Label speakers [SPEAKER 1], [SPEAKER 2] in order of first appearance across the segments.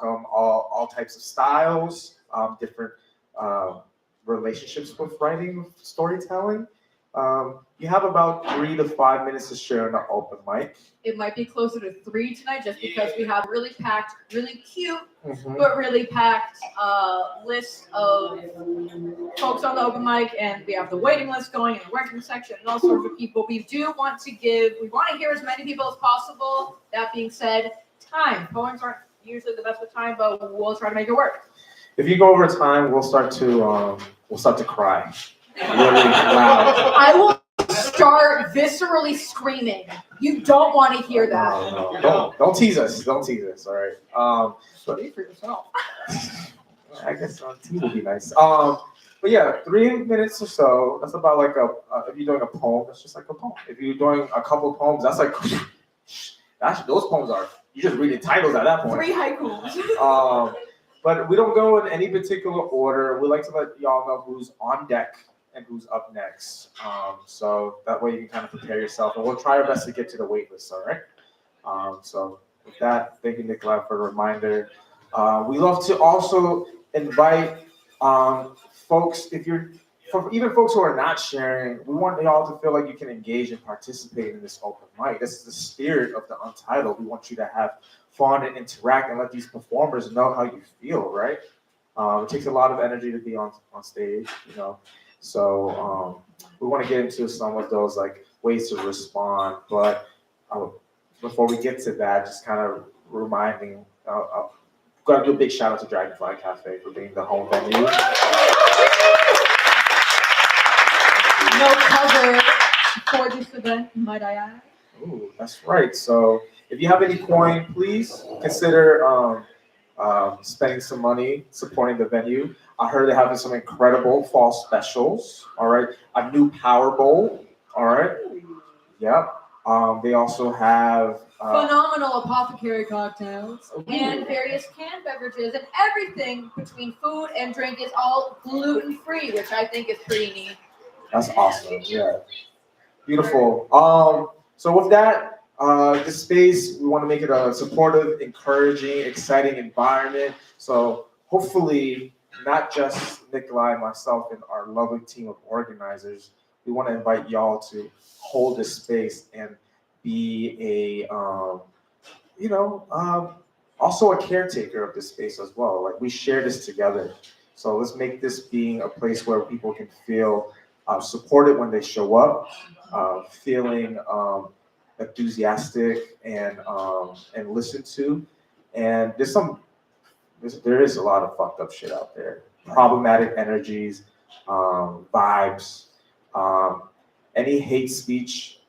[SPEAKER 1] welcome all types of styles, different relationships with writing, storytelling. You have about 3 to 5 minutes to share in the open mic.
[SPEAKER 2] It might be closer to 3 tonight just because we have really packed, really cute, but really packed list of folks on the open mic, and we have the waiting list going and the working section and all sorts of people. We want to hear as many people as possible. That being said, time. Poems aren't usually the best with time, but we'll try to make it work.
[SPEAKER 1] If you go over time, we'll start to cry. Really loud.
[SPEAKER 2] I will start viscerally screaming. You don't want to hear that.
[SPEAKER 1] No. Don't tease us. Don't tease us. All right.
[SPEAKER 2] Speak for yourself.
[SPEAKER 1] I guess on TV would be nice. But yeah, 3 minutes or so. That's about like if you're doing a poem, that's just like a poem. If you're doing a couple of poems, that's like those poems are. You just reading titles at that point.
[SPEAKER 2] 3 haikus.
[SPEAKER 1] But we don't go in any particular order. We like to let y'all know who's on deck and who's up next. So that way you can kind of prepare yourself. And we'll try our best to get to the wait list, all right? So with that, thank you, Nikolai, for the reminder. We love to also invite folks, even folks who are not sharing, we want y'all to feel like you can engage and participate in this open mic. This is the spirit of the Untitled. We want you to have fun and interact and let these performers know how you feel, right? It takes a lot of energy to be on stage, you know. So we want to get into some of those like ways to respond. But before we get to that, just kind of reminding, got to do a big shout out to Dragonfly Cafe for being the home venue.
[SPEAKER 2] No cover for this event, might I add?
[SPEAKER 1] Ooh, that's right. So if you have any coin, please consider spending some money supporting the venue. I heard they're having some incredible fall specials. All right, a new Power Bowl. All right. Yep. They also have
[SPEAKER 2] phenomenal apothecary cocktails and various canned beverages, and everything between food and drink is all gluten-free, which I think is pretty neat.
[SPEAKER 1] That's awesome. Yeah. Beautiful. So with that, this space, we want to make it a supportive, encouraging, exciting environment. So hopefully, not just Nikolai and myself and our lovely team of organizers, we want to invite y'all to hold this space and be also a caretaker of this space as well. Like, we share this together. So let's make this being a place where people can feel supported when they show up, feeling enthusiastic and listened to. And there is a lot of fucked up shit out there. Problematic energies, vibes, any hate speech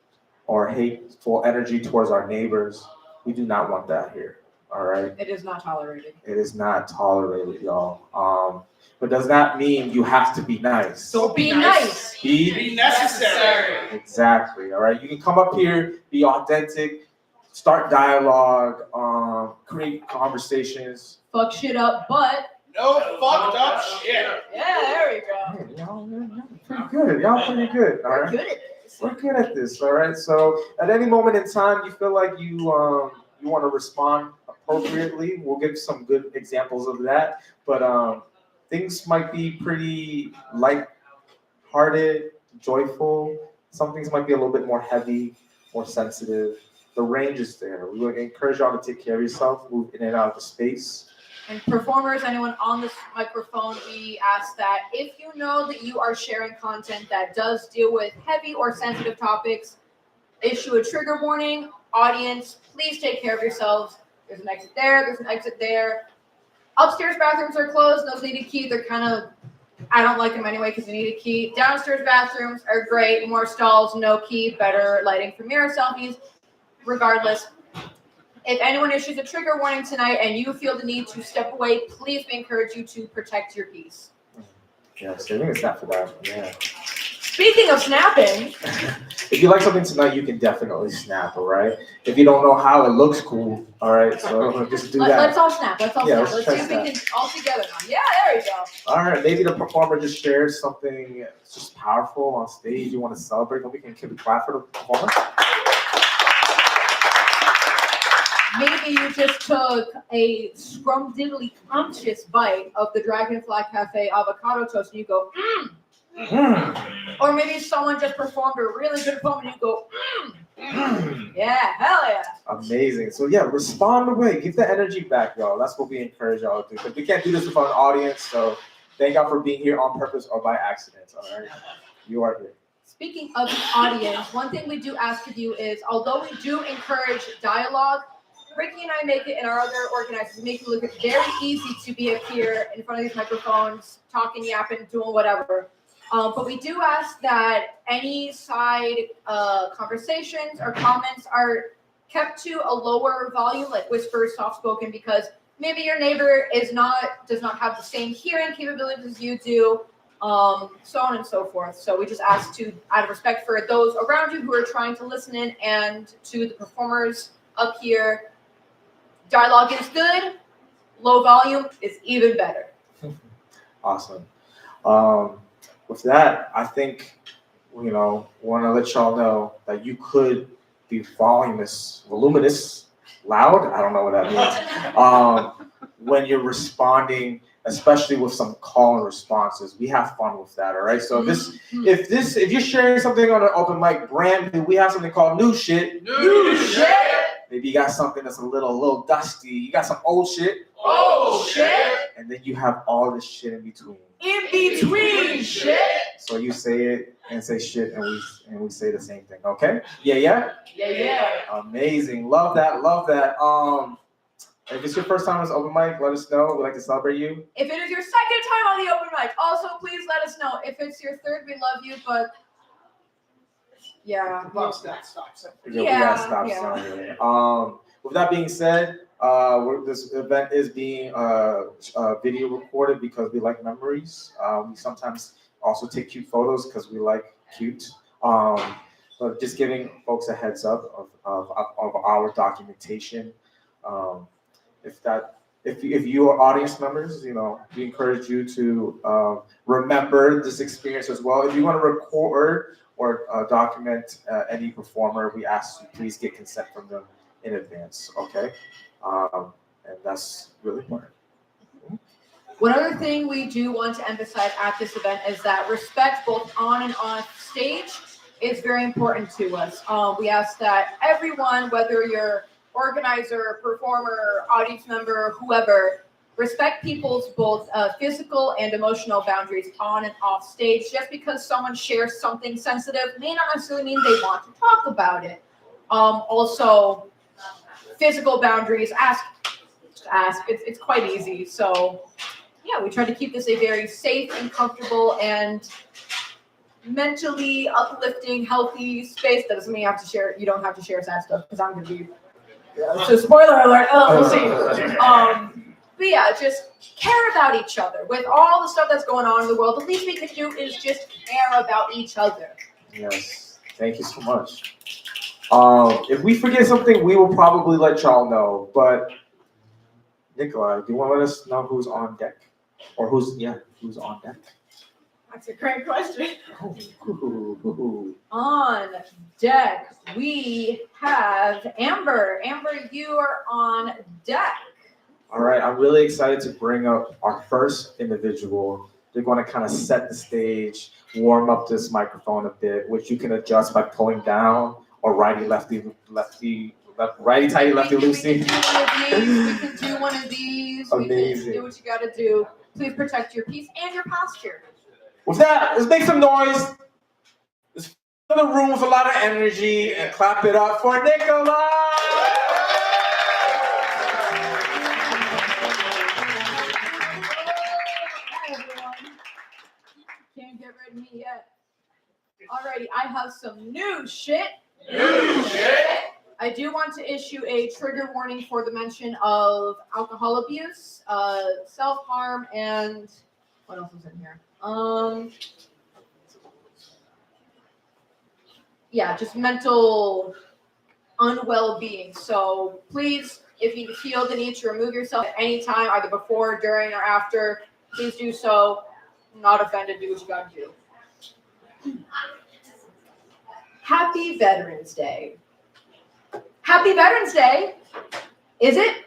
[SPEAKER 1] or hateful energy towards our neighbors. We do not want that here. All right.
[SPEAKER 2] It is not tolerated.
[SPEAKER 1] It is not tolerated, y'all. But does not mean you have to be nice.
[SPEAKER 2] So be nice.
[SPEAKER 1] Be
[SPEAKER 3] necessary.
[SPEAKER 1] Exactly. All right. You can come up here, be authentic, start dialogue, create conversations.
[SPEAKER 2] Fuck shit up, but
[SPEAKER 3] no fucked up shit.
[SPEAKER 2] Yeah, there we go.
[SPEAKER 1] Hey, y'all pretty good. Y'all pretty good. All right.
[SPEAKER 2] We're good at this.
[SPEAKER 1] We're good at this. All right. So at any moment in time, you feel like you want to respond appropriately, we'll give some good examples of that. But things might be pretty light-hearted, joyful. Some things might be a little bit more heavy, more sensitive. The range is there. We would encourage y'all to take care of yourself, move in and out of the space.
[SPEAKER 2] And performers, anyone on this microphone, we ask that if you know that you are sharing content that does deal with heavy or sensitive topics, issue a trigger warning. Audience, please take care of yourselves. There's an exit there. There's an exit there. Upstairs bathrooms are closed. Those need a key. They're kind of, I don't like them anyway because they need a key. Downstairs bathrooms are great. More stalls, no key, better lighting for mirror selfies. Regardless, if anyone issues a trigger warning tonight and you feel the need to step away, please, we encourage you to protect your peace.
[SPEAKER 1] Yeah, saving a snap for that. Yeah.
[SPEAKER 2] Speaking of snapping,
[SPEAKER 1] if you like something tonight, you can definitely snap, all right? If you don't know how it looks cool, all right? So just do that.
[SPEAKER 2] Let's all snap. Let's all
[SPEAKER 1] Yeah,
[SPEAKER 2] snap.
[SPEAKER 1] let's
[SPEAKER 2] Let's see if we can all together now. Yeah, there we go.
[SPEAKER 1] All right, maybe the performer just shares something just powerful on stage you want to celebrate, then we can clap for the performer.
[SPEAKER 2] maybe you just took a scrumdiddly-umptious bite of the Dragonfly Cafe avocado toast and you go, Or maybe someone just performed a really good poem and you go, yeah, hell yeah.
[SPEAKER 1] Amazing. So yeah, respond away. Give the energy back, y'all. That's what we encourage y'all to do. Because we can't do this without an audience. So thank y'all for being here on purpose or by accident. All right. You are here.
[SPEAKER 2] Speaking of the audience, one thing we do ask of you is, although we do encourage dialogue, Ricky and I make it, and our other organizers make it look very easy to be up here in front of these microphones, talking, yapping, doing whatever. But we do ask that any side conversations or comments are kept to a lower volume, like whispers, soft spoken, because maybe your neighbor does not have the same hearing capabilities as you do, so on and so forth. So we just ask to, out of respect for those around you who are trying to listen in, and to the performers up here, dialogue is good, low volume is even better.
[SPEAKER 1] Awesome. With that, I think, want to let y'all know that you could be voluminous, loud. I don't know what that means. When you're responding, especially with some call and responses, we have fun with that. All right. So if you're sharing something on an open mic, brand new, we have something called new shit.
[SPEAKER 3] New shit.
[SPEAKER 1] Maybe you got something that's a little dusty. You got some old shit.
[SPEAKER 3] Old shit.
[SPEAKER 1] And then you have all this shit in between.
[SPEAKER 2] In between shit.
[SPEAKER 1] So you say it and say shit, and we say the same thing. Okay? Yeah. Amazing. Love that. If it's your first time on this open mic, let us know. We'd like to celebrate you.
[SPEAKER 2] If it is your second time on the open mic, also please let us know. If it's your third, we love you, but yeah.
[SPEAKER 3] Stop.
[SPEAKER 1] We gotta stop. With that being said, this event is being video recorded because we like memories. We sometimes also take cute photos because we like cute. But just giving folks a heads up of our documentation. If you are audience members, we encourage you to remember this experience as well. If you want to record or document any performer, we ask you please get consent from them in advance, okay? And that's really important.
[SPEAKER 2] One other thing we do want to emphasize at this event is that respect both on and off stage is very important to us. We ask that everyone, whether you're organizer, performer, audience member, whoever, respect people's both physical and emotional boundaries on and off stage. Just because someone shares something sensitive may not necessarily mean they want to talk about it. Also, physical boundaries, ask. It's quite easy. So yeah, we try to keep this a very safe and comfortable and mentally uplifting, healthy space. That doesn't mean you don't have to share sad stuff, because I'm gonna be, so spoiler alert, we'll see. But yeah, just care about each other. With all the stuff that's going on in the world, the least we can do is just care about each other.
[SPEAKER 1] Yes, thank you so much. If we forget something, we will probably let y'all know. But Nikolai, do you want to let us know who's on deck? Or who's on deck?
[SPEAKER 2] That's a great question.
[SPEAKER 1] Ooh.
[SPEAKER 2] On deck, we have Amber. Amber, you are on deck.
[SPEAKER 1] All right, I'm really excited to bring up our first individual. They're going to kind of set the stage, warm up this microphone a bit, which you can adjust by pulling down or righty, lefty, righty, tighty, lefty, loosey.
[SPEAKER 2] We can do one of these.
[SPEAKER 1] Amazing.
[SPEAKER 2] We can do what you got to do. Please protect your peace and your posture.
[SPEAKER 1] With that, let's make some noise. Let's fill the room with a lot of energy and clap it up for Nikolai.
[SPEAKER 2] Hi, everyone. Can't get rid of me yet. Alrighty, I have some new shit. I do want to issue a trigger warning for the mention of alcohol abuse, self-harm, and what else is in here? Yeah, just mental unwell-being. So please, if you feel the need to remove yourself at any time, either before, during, or after, please do so. Not offended, do what you gotta do. Happy Veterans Day. Happy Veterans Day. Is it?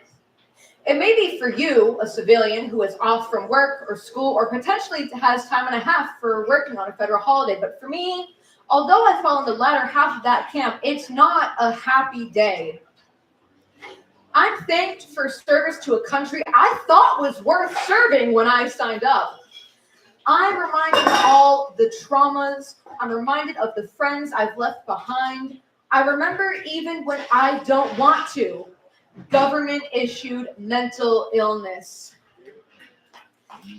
[SPEAKER 2] It may be for you, a civilian who is off from work or school or potentially has time and a half for working on a federal holiday. But for me, although I fall in the latter half of that camp, it's not a happy day. I'm thanked for service to a country I thought was worth serving when I signed up. I'm reminded of all the traumas. I'm reminded of the friends I've left behind. I remember even when I don't want to. Government-issued mental illness.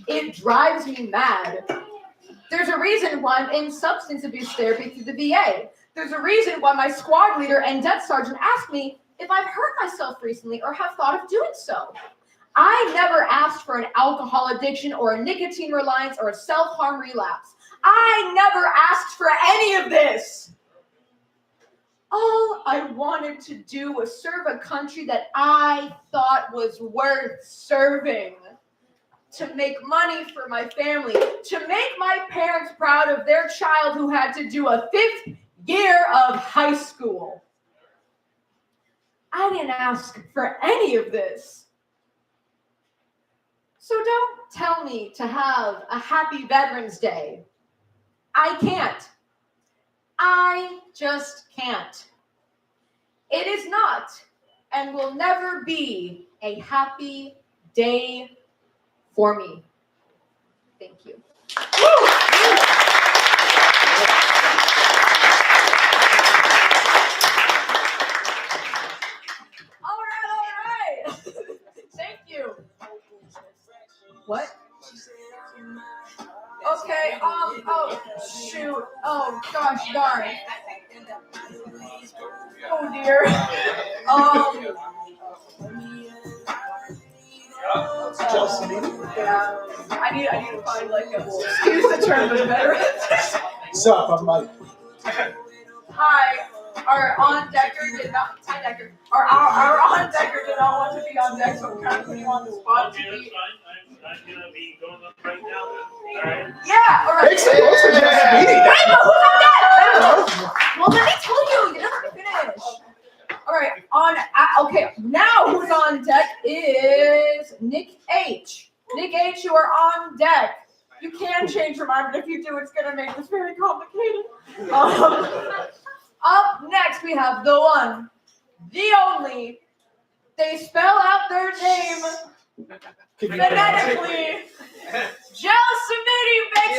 [SPEAKER 2] It drives me mad. There's a reason why I'm in substance abuse therapy through the VA. There's a reason why my squad leader and death sergeant asked me if I've hurt myself recently or have thought of doing so. I never asked for an alcohol addiction or a nicotine reliance or a self-harm relapse. I never asked for any of this. All I wanted to do was serve a country that I thought was worth serving. To make money for my family. To make my parents proud of their child who had to do a 5th year of high school. I didn't ask for any of this. So don't tell me to have a happy Veterans Day. I can't. I just can't. It is not and will never be a happy day for me. Thank you. All right. Thank you. What? Okay, oh, shoot. Oh, gosh darn. Oh, dear. Yeah. I need to find, like, excuse the term of veterans.
[SPEAKER 4] Sup, I'm Mike.
[SPEAKER 2] Hi. Our on-decker did not, our on-decker did not want to be on deck, so I'm kind of putting you on the spot.
[SPEAKER 3] I'm gonna be going up right now. All right.
[SPEAKER 2] Yeah, all right.
[SPEAKER 4] Thanks for just meeting.
[SPEAKER 2] Wait, but who's on deck? Well, let me tell you. You never finish. All right. Okay. Now who's on deck is Nick H. Nick H, you are on deck. You can change your mind, but if you do, it's gonna make this very complicated. Up next, we have the one, the only. They spell out their name phonetically. Gelsomini makes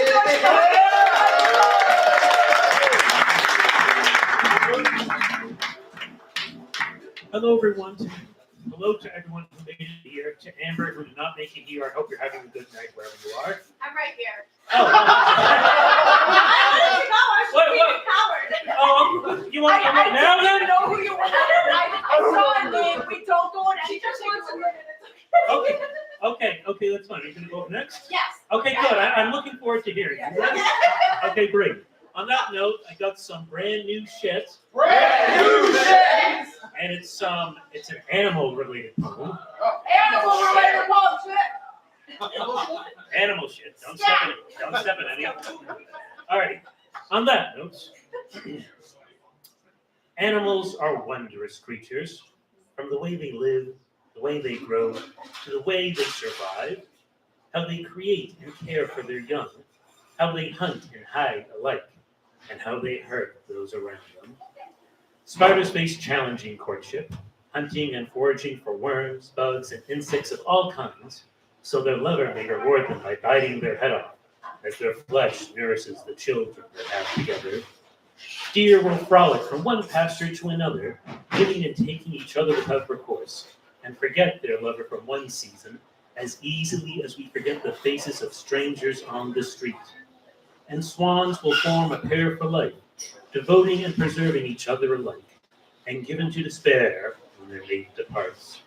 [SPEAKER 3] Hello, everyone. Hello to everyone who made it here. To Amber, who did not make it here, I hope you're having a good night wherever you are.
[SPEAKER 2] I'm right here.
[SPEAKER 3] Oh.
[SPEAKER 2] I
[SPEAKER 3] You want to come up now then?
[SPEAKER 2] I don't know who you are. I saw a name. We don't go in. She just wants a minute.
[SPEAKER 3] Okay, that's fine. Are you going to go up next?
[SPEAKER 2] Yes.
[SPEAKER 3] Okay, good. I'm looking forward to hearing you. Ready? Okay, great. On that note, I got some brand new shit.
[SPEAKER 4] Brand new shit!
[SPEAKER 3] And it's an animal-related poem.
[SPEAKER 2] Animal-related poem, shit.
[SPEAKER 3] Animal shit. Don't step in any. All right. On that note, animals are wondrous creatures. From the way they live, the way they grow, to the way they survive, how they create and care for their young, how they hunt and hide alike, and how they hurt those around them. Spiders face challenging courtship, hunting and foraging for worms, bugs, and insects of all kinds, so their lover may reward them by biting their head off, as their flesh nourishes the children they have together. Deer will frolic from one pasture to another, giving and taking each other without recourse, and forget their lover from one season as easily as we forget the faces of strangers on the street. And swans will form a pair for life, devoting and preserving each other alike, and given to despair when their mate departs.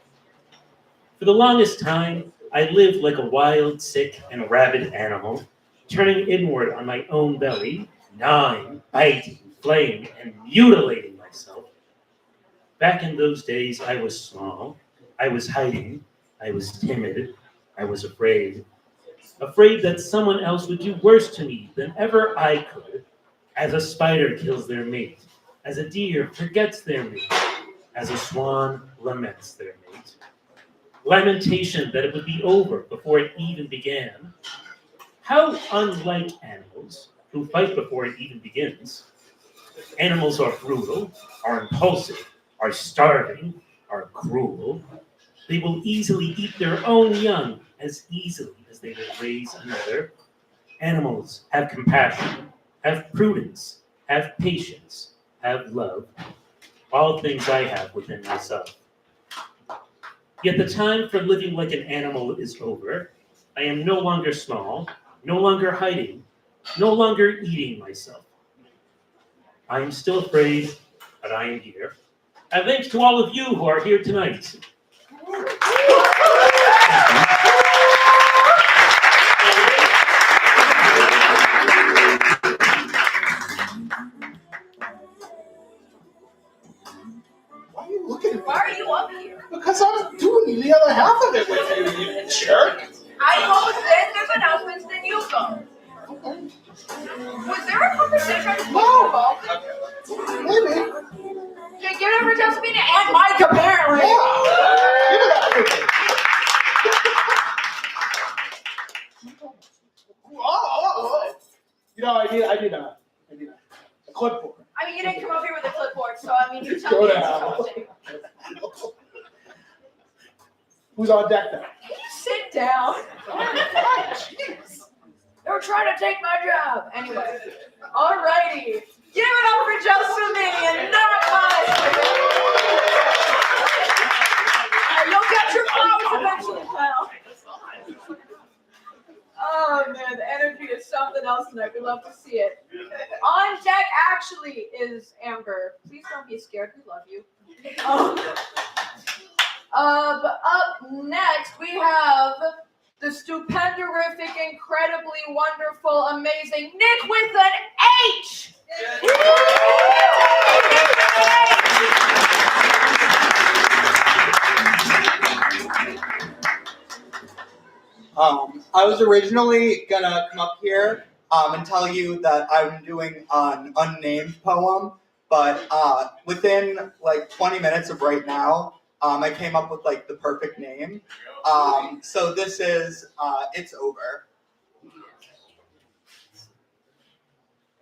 [SPEAKER 3] For the longest time, I lived like a wild, sick, and rabid animal, turning inward on my own belly, gnawing, biting, flaying, and mutilating myself. Back in those days, I was small, I was hiding, I was timid, I was afraid that someone else would do worse to me than ever I could, as a spider kills their mate, as a deer forgets their mate, as a swan laments their mate. Lamentation that it would be over before it even began. How unlike animals who fight before it even begins. Animals are brutal, are impulsive, are starving, are cruel. They will easily eat their own young as easily as they will raise another. Animals have compassion, have prudence, have patience, have love, all things I have within myself. Yet the time for living like an animal is over. I am no longer small, no longer hiding, no longer eating myself. I am still afraid, but I am here. And thanks to all of you who are here tonight.
[SPEAKER 4] Why are you looking at me?
[SPEAKER 2] Why are you up here?
[SPEAKER 4] Because I'm doing the other half of it with you, you jerk.
[SPEAKER 2] I host it, there's announcements, then you go.
[SPEAKER 4] Okay.
[SPEAKER 2] Was there a conversation?
[SPEAKER 4] No. Maybe.
[SPEAKER 2] Yeah, give it over to Josephina and Mike, apparently.
[SPEAKER 4] Yeah. Give it up. Oh. You know, I need a clipboard.
[SPEAKER 2] I mean, you didn't come up here with a clipboard, so I mean, you tell
[SPEAKER 4] Go
[SPEAKER 2] me
[SPEAKER 4] to
[SPEAKER 2] it's
[SPEAKER 4] hell.
[SPEAKER 2] something.
[SPEAKER 4] Who's on deck then?
[SPEAKER 2] Can you sit down?
[SPEAKER 4] Jeez.
[SPEAKER 2] They were trying to take my job. Anyway, alrighty. Give it up for Josephine and not mine. You'll get your flowers eventually, pal. Oh man, the energy is something else tonight. We love to see it. On deck actually is Amber. Please don't be scared. We love you. Up next we have the stupendorific, incredibly wonderful, amazing Nick with an H.
[SPEAKER 5] I was originally gonna come up here and tell you that I'm doing an unnamed poem, but within like 20 minutes of right now, I came up with like the perfect name. So this is It's Over.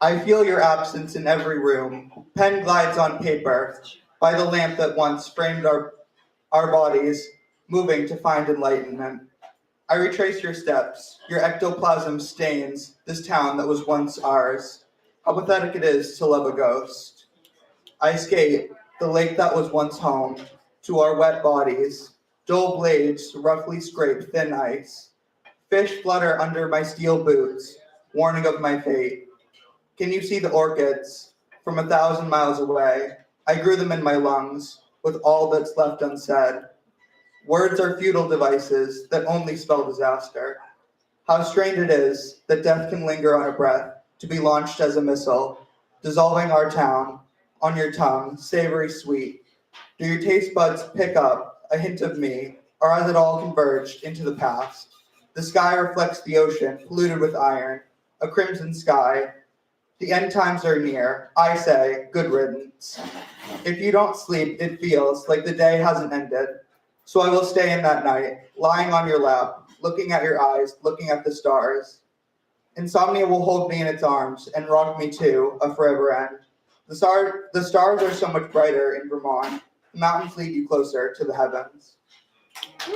[SPEAKER 5] I feel your absence in every room. Pen glides on paper by the lamp that once framed our bodies, moving to find enlightenment. I retrace your steps. Your ectoplasm stains this town that was once ours. How pathetic it is to love a ghost. I skate the lake that was once home to our wet bodies. Dull blades roughly scrape thin ice. Fish flutter under my steel boots, warning of my fate. Can you see the orchids from 1,000 miles away? I grew them in my lungs with all that's left unsaid. Words are futile devices that only spell disaster. How strange it is that death can linger on a breath to be launched as a missile, dissolving our town on your tongue, savory sweet. Do your taste buds pick up a hint of me, or has it all converged into the past? The sky reflects the ocean, polluted with iron, a crimson sky. The end times are near. I say, good riddance. If you don't sleep, it feels like the day hasn't ended. So I will stay in that night, lying on your lap, looking at your eyes, looking at the stars. Insomnia will hold me in its arms and rock me to a forever end. The stars are so much brighter in Vermont. The mountains lead you closer to the heavens.
[SPEAKER 2] Give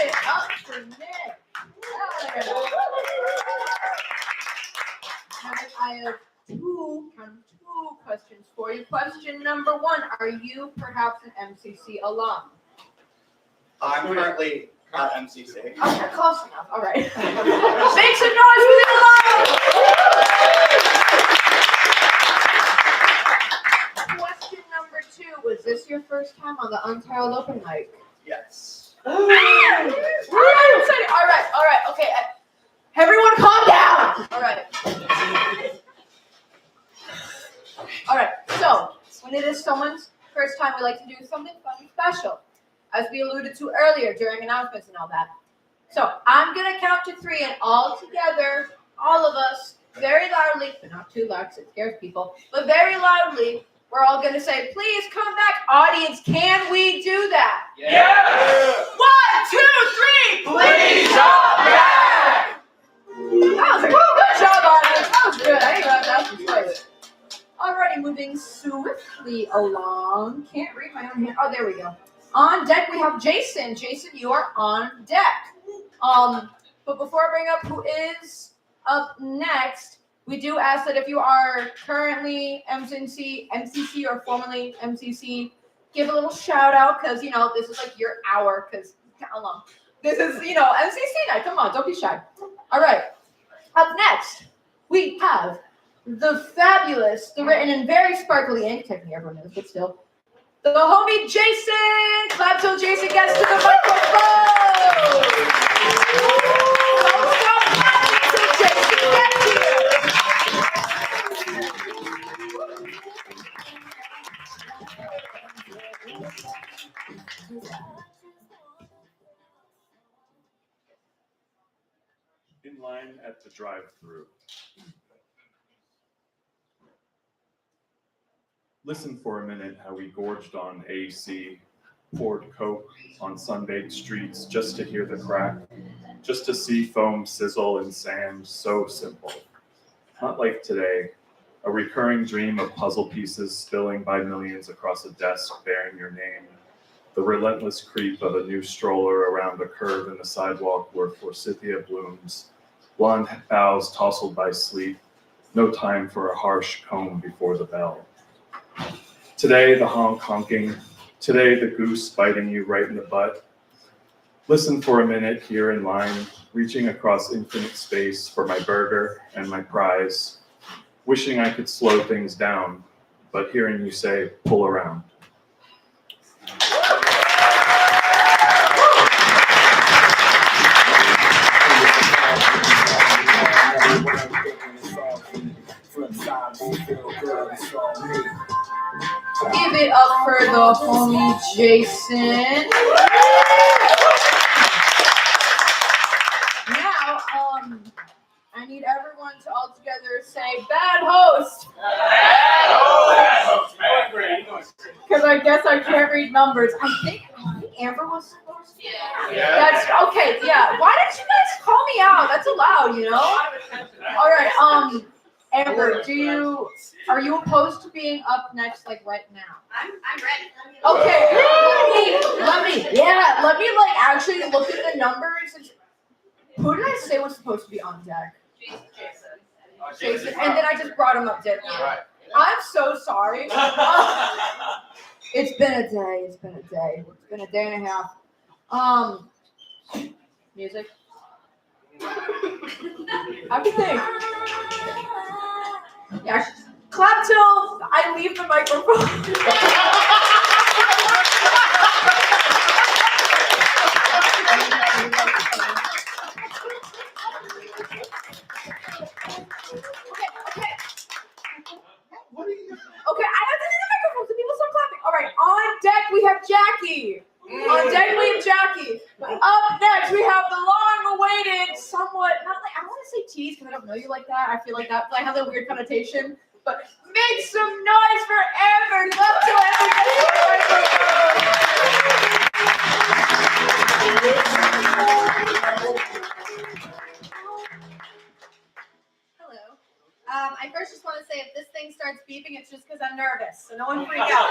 [SPEAKER 2] it up for Nick. I have two questions for you. Question number one, are you perhaps an MCC alum?
[SPEAKER 5] I'm currently at MCC.
[SPEAKER 2] Okay, close enough. All right. Make some noise for the alum! Question number two, was this your first time on the Untitled open mic?
[SPEAKER 5] Yes.
[SPEAKER 2] All right. Okay. Everyone calm down. All right. So, when it is someone's first time, we like to do something fun and special, as we alluded to earlier during announcements and all that. So, I'm going to count to 3, and all together, all of us, very loudly, but not too loud because it scares people, but very loudly, we're all going to say, please come back. Audience, can we do that?
[SPEAKER 4] Yeah!
[SPEAKER 2] 1, 2, 3, please come back! That was a good job, audience. That was good. I even have to twice. Alrighty, moving swiftly along. Can't read my own hand. Oh, there we go. On deck, we have Jason. Jason, you are on deck. But before I bring up who is up next, we do ask that if you are currently MCC or formerly MCC, give a little shout out because, you know, this is like your hour because, how long? This is, you know, MCC night. Come on, don't be shy. All right. Up next, we have the fabulous, the written in very sparkly ink, technically everyone knows, but still, the homie Jason. Clap till Jason gets to the microphone. Don't stop clapping till Jason gets here.
[SPEAKER 6] In line at the drive-thru. Listen for a minute how we gorged on AC, poured Coke on sunbathed streets just to hear the crack, just to see foam sizzle in sand so simple. Not like today, a recurring dream of puzzle pieces spilling by millions across a desk bearing your name, the relentless creep of a new stroller around a curve in the sidewalk where forsythia blooms, blonde boughs tousled by sleep, no time for a harsh comb before the bell. Today, the honking, today the goose biting you right in the butt. Listen for a minute here in line, reaching across infinite space for my burger and my prize, wishing I could slow things down, but hearing you say, pull around.
[SPEAKER 2] Give it up for the homie Jason. Now, I need everyone to all together say bad host. Because I guess I can't read numbers. I think Amber was supposed to.
[SPEAKER 4] Yeah.
[SPEAKER 2] That's okay. Yeah. Why didn't you guys call me out? That's allowed, you know. All right. Amber, are you opposed to being up next, like right now?
[SPEAKER 7] I'm ready.
[SPEAKER 2] Okay. Let me like actually look at the numbers. Who did I say was supposed to be on deck? Jason. And then I just brought him up, didn't I?
[SPEAKER 4] Right.
[SPEAKER 2] I'm so sorry. It's been a day. It's been a day and a half. Music. How'd you think? Yeah. Clap till I leave the microphone. Okay, I have to leave the microphone so people stop clapping. All right, on deck we have Jackie. On deck we have Jackie. Up next we have the long-awaited, somewhat not like I don't want to say tease because I don't know you like that. I feel like that I have that weird connotation. But make some noise for Amber. Love to
[SPEAKER 7] Hello. I first just want to say if this thing starts beeping, it's just because I'm nervous, so no one freak out.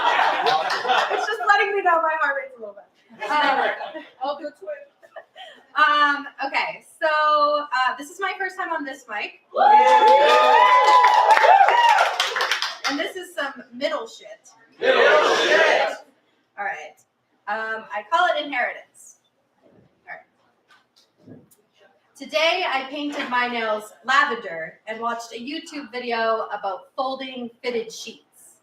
[SPEAKER 7] It's just letting me know my heart rate's a little bit.
[SPEAKER 2] I'll do a twin.
[SPEAKER 7] Okay, so this is my first time on this mic. And this is some middle shit. All right. I call it inheritance. All right. Today, I painted my nails lavender and watched a YouTube video about folding fitted sheets.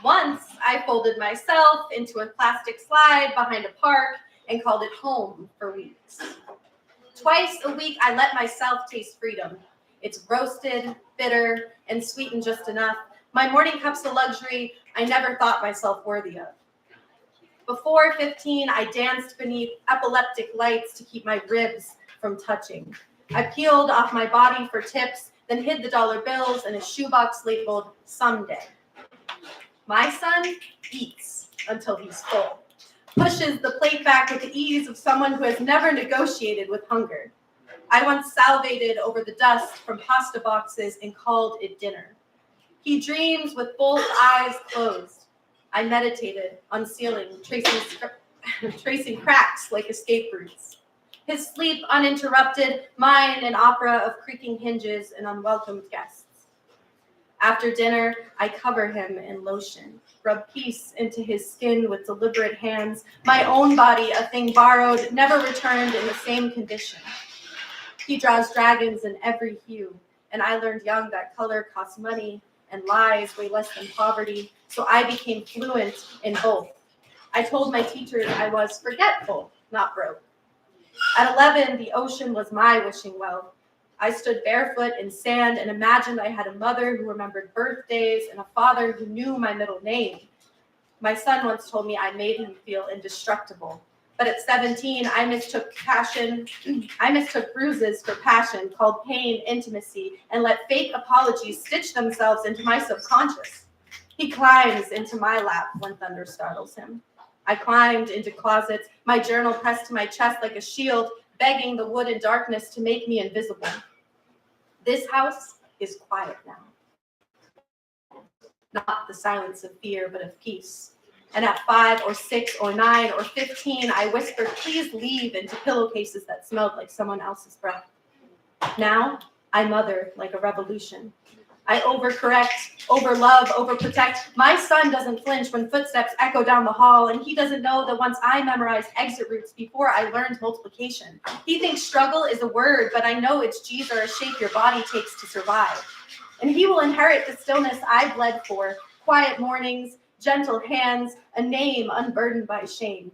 [SPEAKER 7] Once, I folded myself into a plastic slide behind a park and called it home for weeks. Twice a week, I let myself taste freedom. It's roasted, bitter, and sweetened just enough. My morning cup's a luxury I never thought myself worthy of. Before 15, I danced beneath epileptic lights to keep my ribs from touching. I peeled off my body for tips then hid the dollar bills in a shoebox labeled someday. My son eats until he's full, pushes the plate back with the ease of someone who has never negotiated with hunger. I once salivated over the dust from pasta boxes and called it dinner. He dreams with both eyes closed. I meditated on ceiling, tracing cracks like escape routes. His sleep uninterrupted, mine an opera of creaking hinges and unwelcomed guests. After dinner, I cover him in lotion, rub peace into his skin with deliberate hands, my own body a thing borrowed, never returned in the same condition. He draws dragons in every hue, and I learned young that color costs money and lies way less than poverty, so I became fluent in both. I told my teachers I was forgetful, not broke. At 11, the ocean was my wishing well. I stood barefoot in sand and imagined I had a mother who remembered birthdays and a father who knew my middle name. My son once told me I made him feel indestructible. But at 17, I mistook bruises for passion, called pain intimacy, and let fake apologies stitch themselves into my subconscious. He climbs into my lap when thunder startles him. I climbed into closets, my journal pressed to my chest like a shield, begging the wood and darkness to make me invisible. This house is quiet now. Not the silence of fear, but of peace. And at 5 or 6 or 9 or 15, I whispered, please leave, into pillowcases that smelled like someone else's breath. Now, I mother like a revolution. I overcorrect, overlove, overprotect. My son doesn't flinch when footsteps echo down the hall, and he doesn't know that once I memorized exit routes before I learned multiplication. He thinks struggle is a word, but I know its G's are a shape your body takes to survive. And he will inherit the stillness I bled for, quiet mornings, gentle hands, a name unburdened by shame.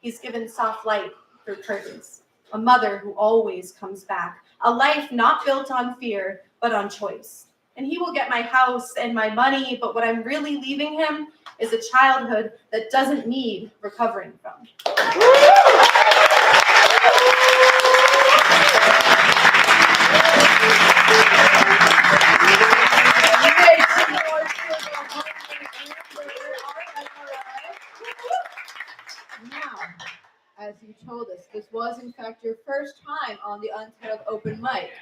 [SPEAKER 7] He's given soft light through curtains, a mother who always comes back, a life not built on fear, but on choice. And he will get my house and my money, but what I'm really leaving him is a childhood that doesn't need recovering from.
[SPEAKER 2] Now, as you told us, this was in fact your first time on the Untitled open mic.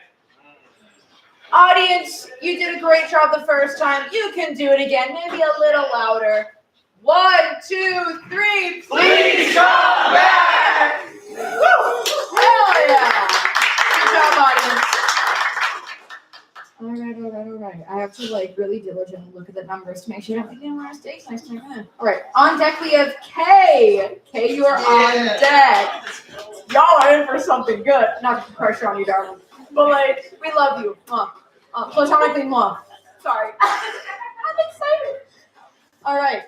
[SPEAKER 2] Audience, you did a great job the first time. You can do it again, maybe a little louder. 1, 2, 3, please come back! Woo! Hell yeah! Good job, audience. All right. I have to really diligently look at the numbers to make sure I don't make any more mistakes next time. All right, on deck we have Kay. Kay, you are on deck. Y'all are in for something good. Not to put pressure on you, darling. But we love you. Platonically, sorry. I'm excited. All right.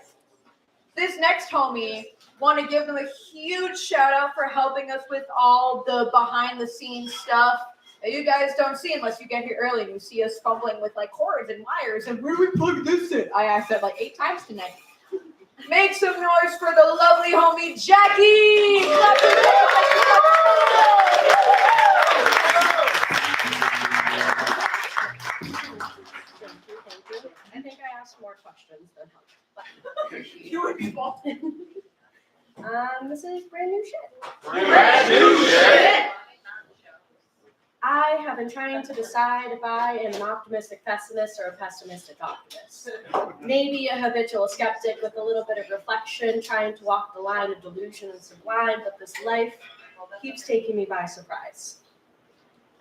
[SPEAKER 2] This next homie, want to give them a huge shout out for helping us with all the behind the scenes stuff that you guys don't see unless you get here early and you see us fumbling with cords and wires and where do we plug this in? I asked that 8 times tonight. Make some noise for the lovely homie Jackie.
[SPEAKER 7] I think I asked more questions than help.
[SPEAKER 2] You would be faulted.
[SPEAKER 7] This is brand new shit.
[SPEAKER 4] Brand new shit.
[SPEAKER 7] I have been trying to decide if I am an optimistic pessimist or a pessimistic optimist. Maybe a habitual skeptic with a little bit of reflection, trying to walk the line of delusion and sublime, but this life keeps taking me by surprise.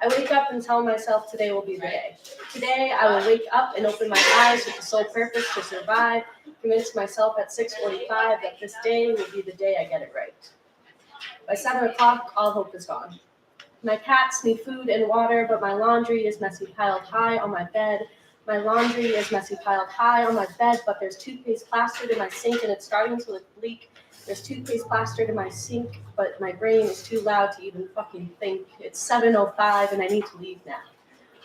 [SPEAKER 7] I wake up and tell myself today will be the day. Today I will wake up and open my eyes with the sole purpose to survive, convince myself at 6:45 that this day will be the day I get it right. By 7 o'clock, all hope is gone. My cats need food and water, but my laundry is messy piled high on my bed. My laundry is messy piled high on my bed, but there's toothpaste plastered in my sink and it's starting to look bleak. There's toothpaste plastered in my sink, but my brain is too loud to even fucking think. It's 7:05 and I need to leave now.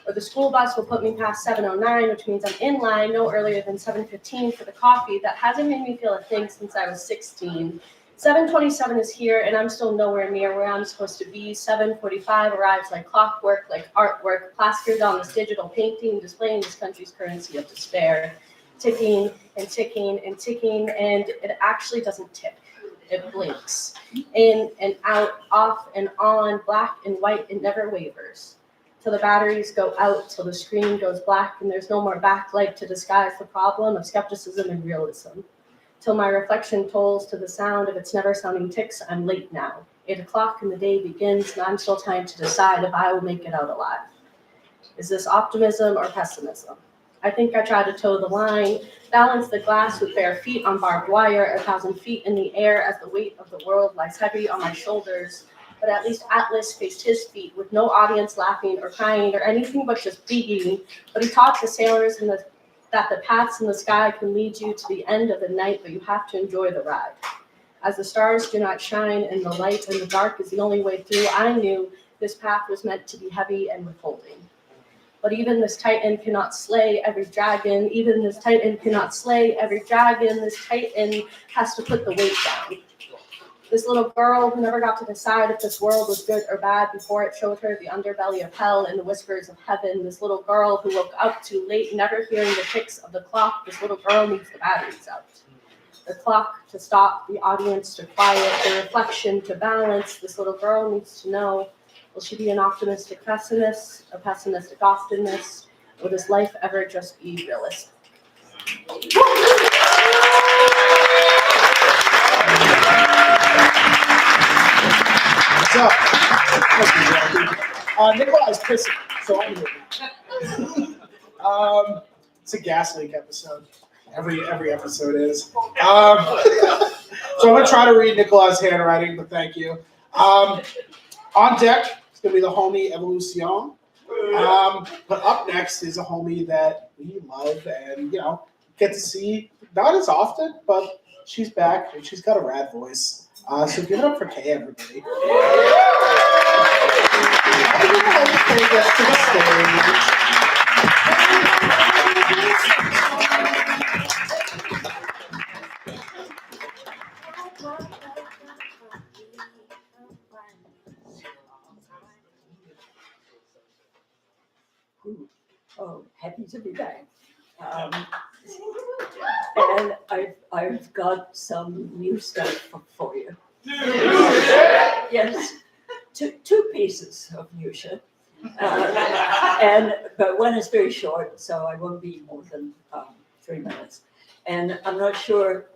[SPEAKER 7] Or the school bus will put me past 7:09, which means I'm in line no earlier than 7:15 for the coffee that hasn't made me feel a thing since I was 16.
[SPEAKER 8] 7:27 is here, and I'm still nowhere near where I'm supposed to be. 7:45 arrives like clockwork, like artwork, plastered on this digital painting, displaying this country's currency of despair, ticking and ticking and ticking, and it actually doesn't tick. It blinks. In and out, off and on, black and white, it never wavers. Till the batteries go out, till the screen goes black, and there's no more backlight to disguise the problem of skepticism and realism. Till my reflection tolls to the sound of its never sounding ticks, I'm late now. 8 o'clock and the day begins, and I'm still trying to decide if I will make it out alive. Is this optimism or pessimism? I think I try to toe the line, balance the glass with bare feet on barbed wire, 1,000 feet in the air as the weight of the world lies heavy on my shoulders. But at least Atlas faced his feet with no audience laughing or crying or anything but just being. But he taught the sailors that the paths in the sky can lead you to the end of the night, but you have to enjoy the ride. As the stars do not shine and the light and the dark is the only way through, I knew this path was meant to be heavy and withholding. But even this titan cannot slay every dragon. Even this titan cannot slay every dragon. This titan has to put the weight down. This little girl who never got to decide if this world was good or bad before it showed her the underbelly of hell and the whispers of heaven. This little girl who woke up too late, never hearing the ticks of the clock. This little girl needs the batteries out. The clock to stop, the audience to quiet, the reflection to balance. This little girl needs to know, will she be an optimistic pessimist, a pessimistic optimist? Will this life ever just be realistic?
[SPEAKER 4] So, Nikolai's pissing, so I'm here. It's a gas leak episode. Every episode is. So I'm gonna try to read Nikolai's handwriting, but thank you. On deck, it's gonna be the homie Evolucion. But up next is a homie that we love and get to see not as often, but she's back and she's got a rad voice. So give it up for Kay, everybody. Kay gets to the stage.
[SPEAKER 9] Oh, happy to be back. And I've got some new stuff for you. Yes, two pieces of new shit. But one is very short, so I won't be more than 3 minutes. And I'm not sure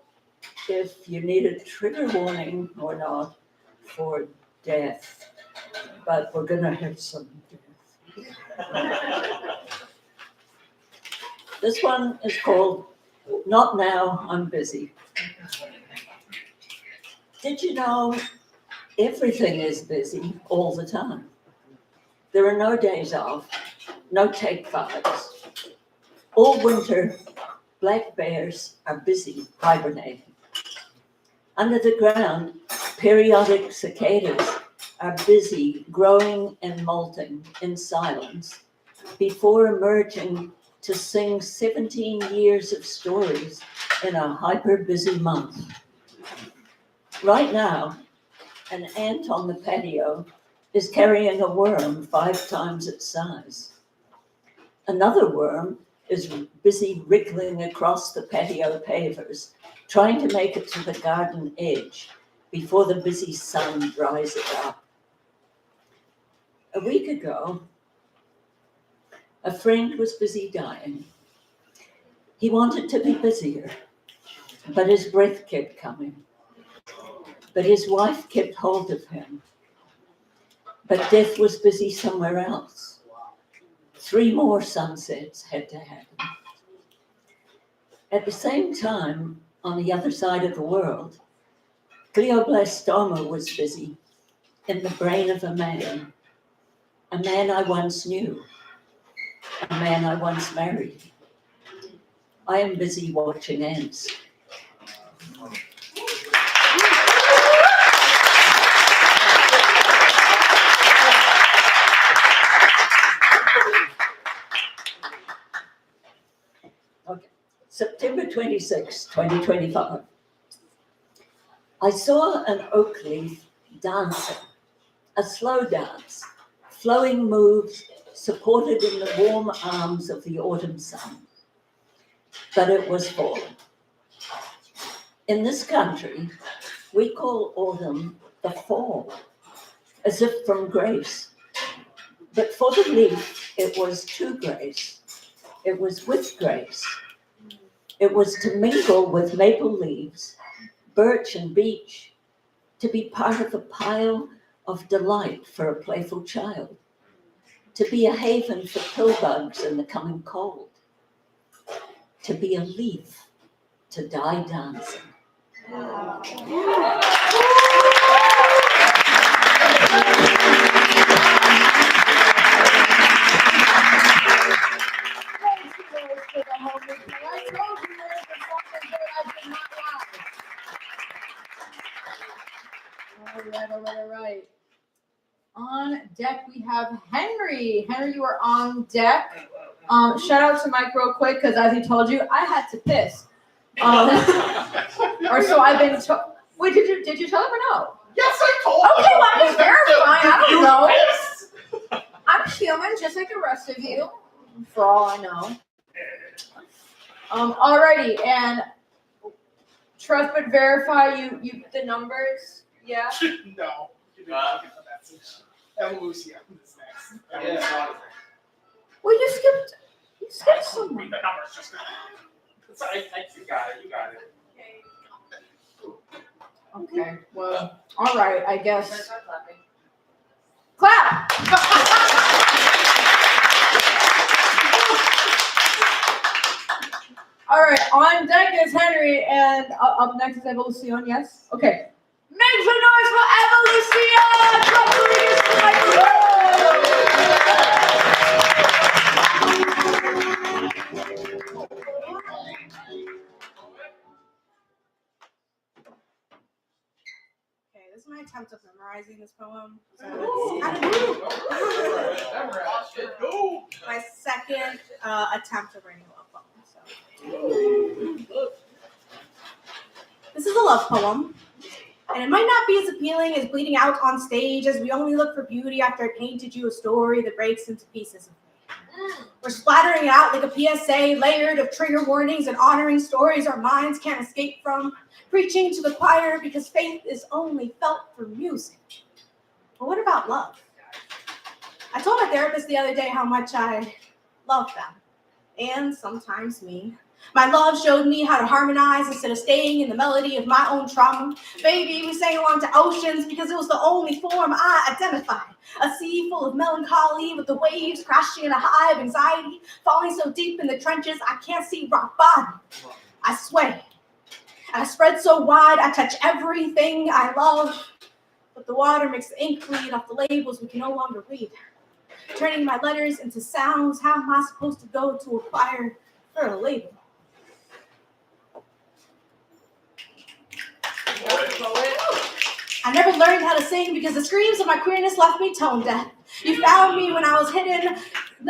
[SPEAKER 9] if you need a trigger warning or not for death, but we're gonna have some death. This one is called Not Now, I'm Busy. Did you know everything is busy all the time? There are no days off, no take fives. All winter, black bears are busy hibernating. Under the ground, periodic cicadas are busy growing and molting in silence before emerging to sing 17 years of stories in a hyper-busy month. Right now, an ant on the patio is carrying a worm 5 times its size. Another worm is busy wriggling across the patio pavers, trying to make it to the garden edge before the busy sun dries it up. A week ago, a friend was busy dying. He wanted to be busier, but his breath kept coming. But his wife kept hold of him. But death was busy somewhere else. 3 more sunsets had to happen. At the same time, on the other side of the world, glioblastoma was busy in the brain of a man I once knew, a man I once married. I am busy watching ants. Okay, September 26, 2025. I saw an oak leaf dancing, a slow dance, flowing moves supported in the warm arms of the autumn sun. But it was fall. In this country, we call autumn the fall, as if from grace. But for the leaf, it was to grace. It was with grace. It was to mingle with maple leaves, birch and beech, to be part of a pile of delight for a playful child, to be a haven for pillbugs in the coming cold, to be a leaf to die dancing.
[SPEAKER 2] All right. On deck, we have Henry. Henry, you are on deck. Shout out to Mike real quick, because as he told you, I had to piss. Or so I've been told. Wait, did you tell him or no?
[SPEAKER 1] Yes, I told
[SPEAKER 2] Okay, well, I'm just verifying. I don't know. I'm human, just like the rest of you, for all I know. Alrighty, and trust but verify. You the numbers. Yeah.
[SPEAKER 4] No. Evolution is next.
[SPEAKER 2] Well, you skipped someone.
[SPEAKER 1] The numbers just now. You got it.
[SPEAKER 2] Okay. Well, all right. I guess. Clap. All right. On deck is Henry, and up next is Evolution. Yes. Okay. Make some noise for Evolution! Drop the ladies to the microphone!
[SPEAKER 7] Okay, this is my attempt of memorizing this poem. So it's my second attempt of writing a love poem. So. This is a love poem. And it might not be as appealing as bleeding out on stage, as we only look for beauty after I painted you a story that breaks into pieces of me. We're splattering it out like a PSA, layered of trigger warnings and honoring stories our minds can't escape from, preaching to the choir because faith is only felt through music. But what about love? I told my therapist the other day how much I love them, and sometimes me. My love showed me how to harmonize instead of staying in the melody of my own trauma. Baby, we sang along to oceans because it was the only form I identified. A sea full of melancholy with the waves crashing in a high of anxiety, falling so deep in the trenches I can't see rock bottom. I sway. And I spread so wide I touch everything I love. But the water makes the ink bleed off the labels we can no longer read. Turning my letters into sounds, how am I supposed to go to a choir for a label? I never learned how to sing because the screams of my queerness left me tone deaf. You found me when I was hidden.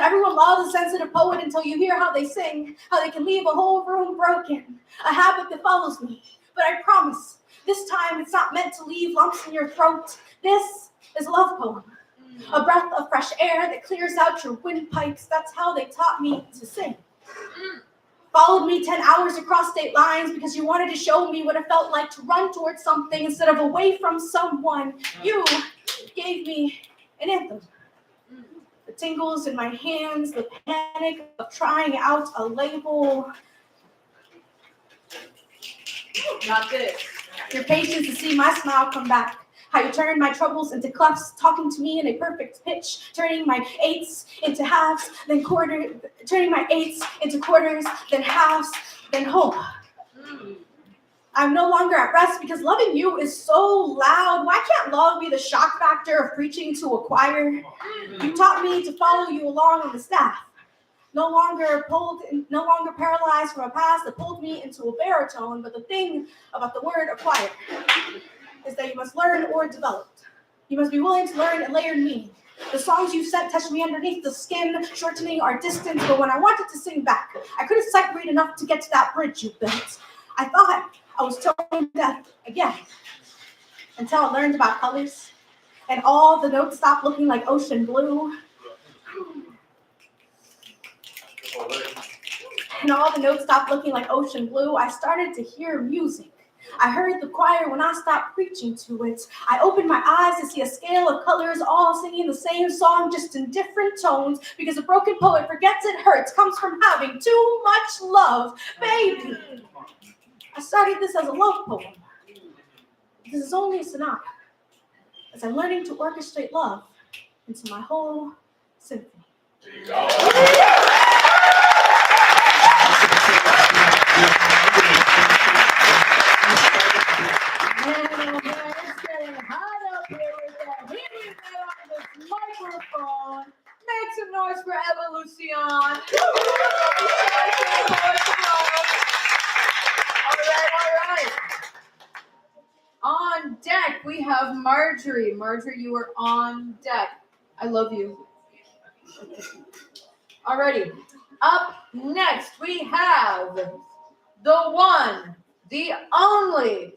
[SPEAKER 7] Everyone loves a sensitive poet until you hear how they sing, how they can leave a whole room broken. A habit that follows me. But I promise, this time it's not meant to leave lumps in your throat. This is a love poem. A breath of fresh air that clears out your windpipes. That's how they taught me to sing. Followed me 10 hours across state lines because you wanted to show me what it felt like to run towards something instead of away from someone. You gave me an anthem. The tingles in my hands, the panic of trying out a label.
[SPEAKER 2] Not this.
[SPEAKER 7] Your patience to see my smile come back. How you turned my troubles into clefs, talking to me in a perfect pitch, turning my eights into halves, then quarters, turning my eights into quarters, then halves, then hope. I'm no longer at rest because loving you is so loud. Why can't love be the shock factor of preaching to a choir? You taught me to follow you along on the staff. No longer paralyzed from a past that pulled me into a baritone, but the thing about the word acquire is that you must learn or develop. You must be willing to learn and layer meaning. The songs you sent touched me underneath the skin, shortening our distance, but when I wanted to sing back, I couldn't sight read enough to get to that bridge you built. I thought I was tone deaf again. until I learned about colors, and all the notes stopped looking like ocean blue. And all the notes stopped looking like ocean blue. I started to hear music. I heard the choir when I stopped preaching to it. I opened my eyes to see a scale of colors all singing the same song, just in different tones, because a broken poet forgets it hurts, comes from having too much love. Baby, I started this as a love poem. This is only a sonata, as I'm learning to orchestrate love into my whole symphony.
[SPEAKER 2] Microphone. Make some noise for Evolution. All right. On deck, we have Marjorie. Marjorie, you are on deck. I love you. Alrighty. Up next, we have the one, the only,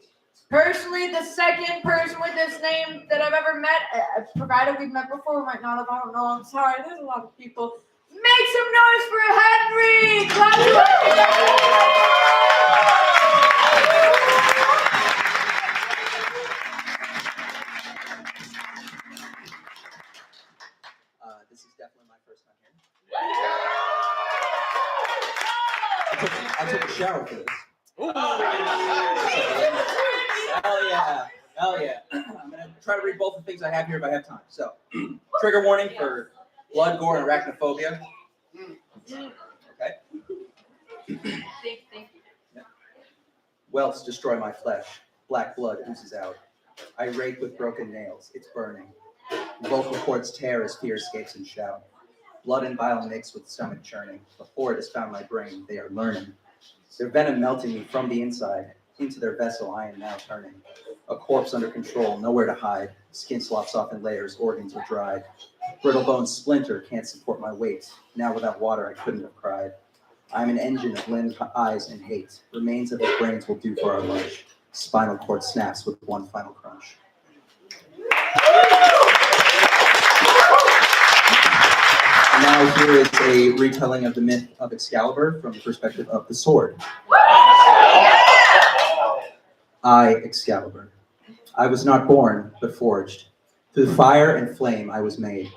[SPEAKER 2] personally the second person with this name that I've ever met, provided we've met before, we might not have, I don't know, I'm sorry, there's a lot of people. Make some noise for Henry! Clap your
[SPEAKER 10] This is definitely my first time here. I took a shower for this. Hell yeah. I'm gonna try to read both the things I have here if I have time. So, trigger warning for blood, gore, and arachnophobia. Okay.
[SPEAKER 2] Thank you.
[SPEAKER 10] Welts destroy my flesh. Black blood oozes out. I rake with broken nails. It's burning. Vocal cords tear as fear escapes and shout. Blood and bile mix with stomach churning. A horde has found my brain. They are learning. Their venom melting me from the inside. Into their vessel I am now turning. A corpse under control, nowhere to hide. Skin sloughs off in layers, organs are dried. Brittle bones splinter, can't support my weight. Now without water I couldn't have cried. I am an engine of limbs, eyes, and hate. Remains of his brains will do for our lunch. Spinal cord snaps with one final crunch. Now here is a retelling of the myth of Excalibur from the perspective of the sword. I, Excalibur. I was not born, but forged. Through fire and flame I was made.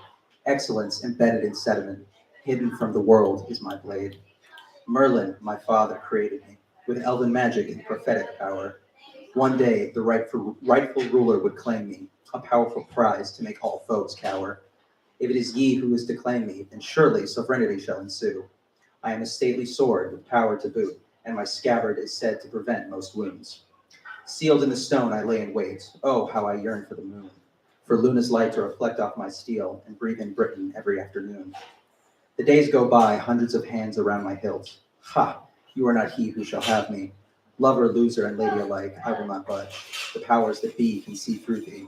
[SPEAKER 10] Excellence embedded in sediment. Hidden from the world is my blade. Merlin, my father, created me. With elven magic and prophetic power. One day, the rightful ruler would claim me. A powerful prize to make all foes cower. If it is ye who is to claim me, then surely sovereignty shall ensue. I am a stately sword with power to boot, and my scabbard is said to prevent most wounds. Sealed in the stone I lay in wait. Oh, how I yearn for the moon. For Luna's light to reflect off my steel and breathe in Britain every afternoon. The days go by, hundreds of hands around my hilt. Ha! You are not he who shall have me. Lover, loser, and lady alike, I will not budge. The powers that be can see through thee.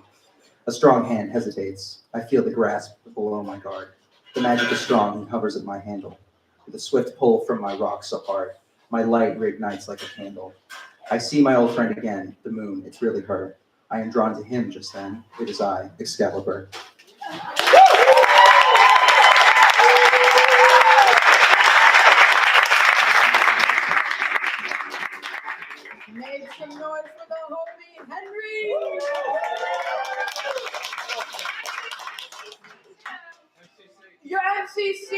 [SPEAKER 10] A strong hand hesitates. I feel the grasp below my guard. The magic is strong and hovers at my handle. With a swift pull from my rock so hard, my light reignites like a candle. I see my old friend again, the moon, it's really her. I am drawn to him just then. It is I, Excalibur.
[SPEAKER 2] Make some noise for the homie Henry. Your MCC?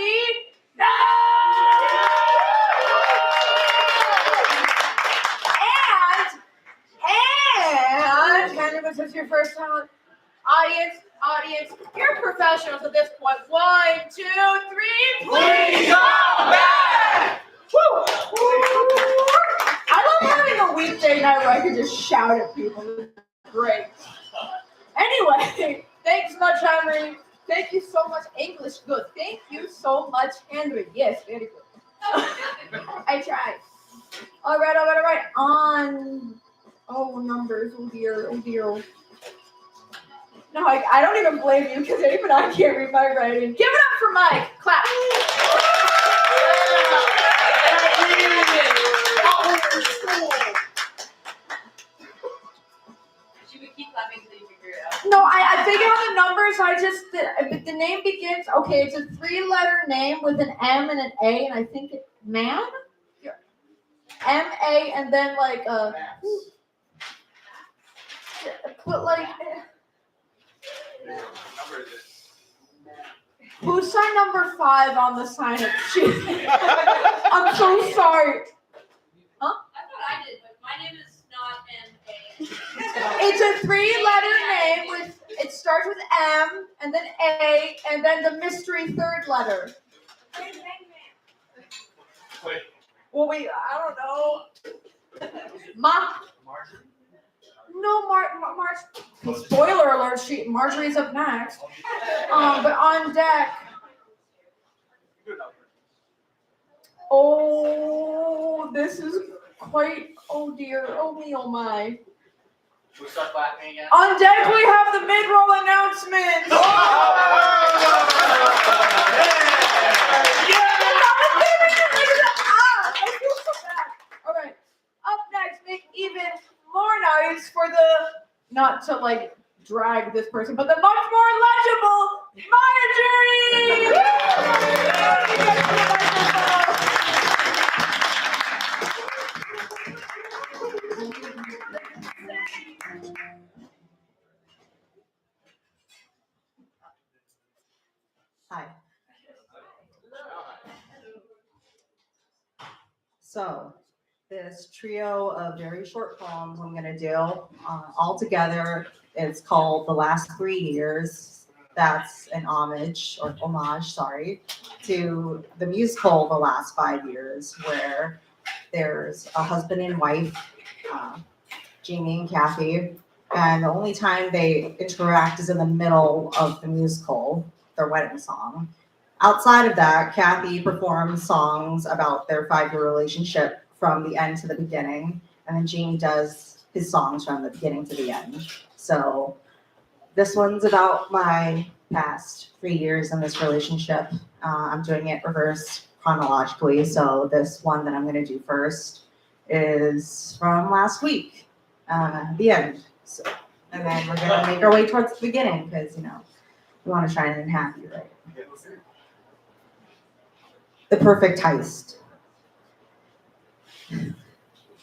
[SPEAKER 2] No! And Henry, was this your first time? Audience, you're professionals at this point. 1, 2, 3, please come back! Woo! I love having a weekday night where I can just shout at people. Great. Anyway, thanks so much, Henry. Thank you so much. English good. Thank you so much, Henry. Yes, very good. I tried. All right. Numbers. Oh dear. No, I don't even blame you because even I can't read my writing. Give it up for Mike. Clap.
[SPEAKER 7] keep clapping until you figure it out.
[SPEAKER 2] No, I figured out the numbers. The name begins. Okay, it's a 3-letter name with an M and an A, and I think man. M-A, and then like put like. Who signed number 5 on the sign-up sheet? I'm so sorry.
[SPEAKER 7] I thought I did, but my name is not M-A.
[SPEAKER 2] It's a 3-letter name with. It starts with M and then A and then the mystery 3rd letter. Well, wait, I don't know. Spoiler alert, Marjorie's up next. But on deck. Oh, this is quite, oh dear, oh me, oh my.
[SPEAKER 11] Should we start clapping again?
[SPEAKER 2] On deck we have the mid-roll announcements. Alright, up next, make even more noise for the, not to like drag this person, but the much more legible
[SPEAKER 12] Hi. So, this trio of very short poems I'm going to do all together. It's called The Last 3 Years. That's an homage, to the musical The Last 5 Years, where there's a husband and wife, Jamie and Kathy, and the only time they interact is in the middle of the musical, their wedding song. Outside of that, Kathy performs songs about their 5-year relationship from the end to the beginning, and then Jamie does his songs from the beginning to the end. So this one's about my past 3 years in this relationship. I'm doing it reverse chronologically, so this one that I'm going to do first is from last week, the end. So, and then we're going to make our way towards the beginning, because, we want to try and end happy, right? The perfect heist.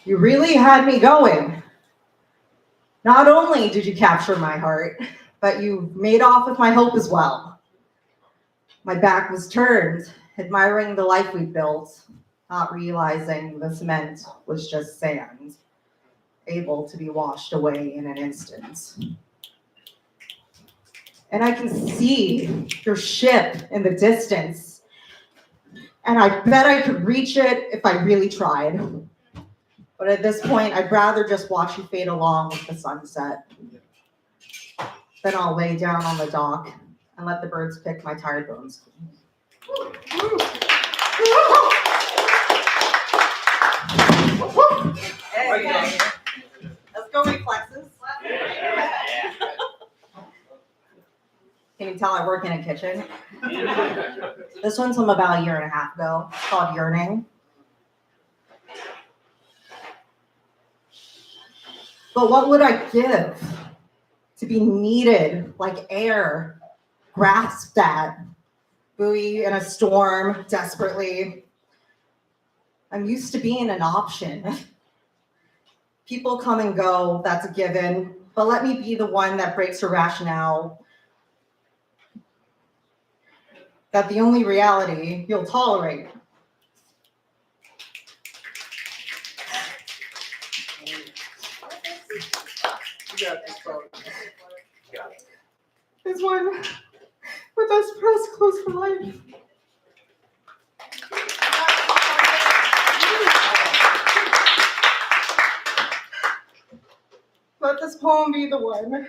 [SPEAKER 12] You really had me going. Not only did you capture my heart, but you made off with my hope as well. My back was turned, admiring the life we built, not realizing the cement was just sand, able to be washed away in an instant. And I can see your ship in the distance, and I bet I could reach it if I really tried. But at this point, I'd rather just watch you fade along with the sunset. Then I'll lay down on the dock and let the birds pick my tired bones. Hey, let's go reflexes. Can you tell I work in a kitchen? This one's from about 1.5 years ago. It's called Yearning. But what would I give to be needed like air, grasped at, buoy in a storm, desperately? I'm used to being an option. People come and go, that's a given, but let me be the one that breaks your rationale. That the only reality you'll tolerate. This one with us pressed close for life. Let this poem be the one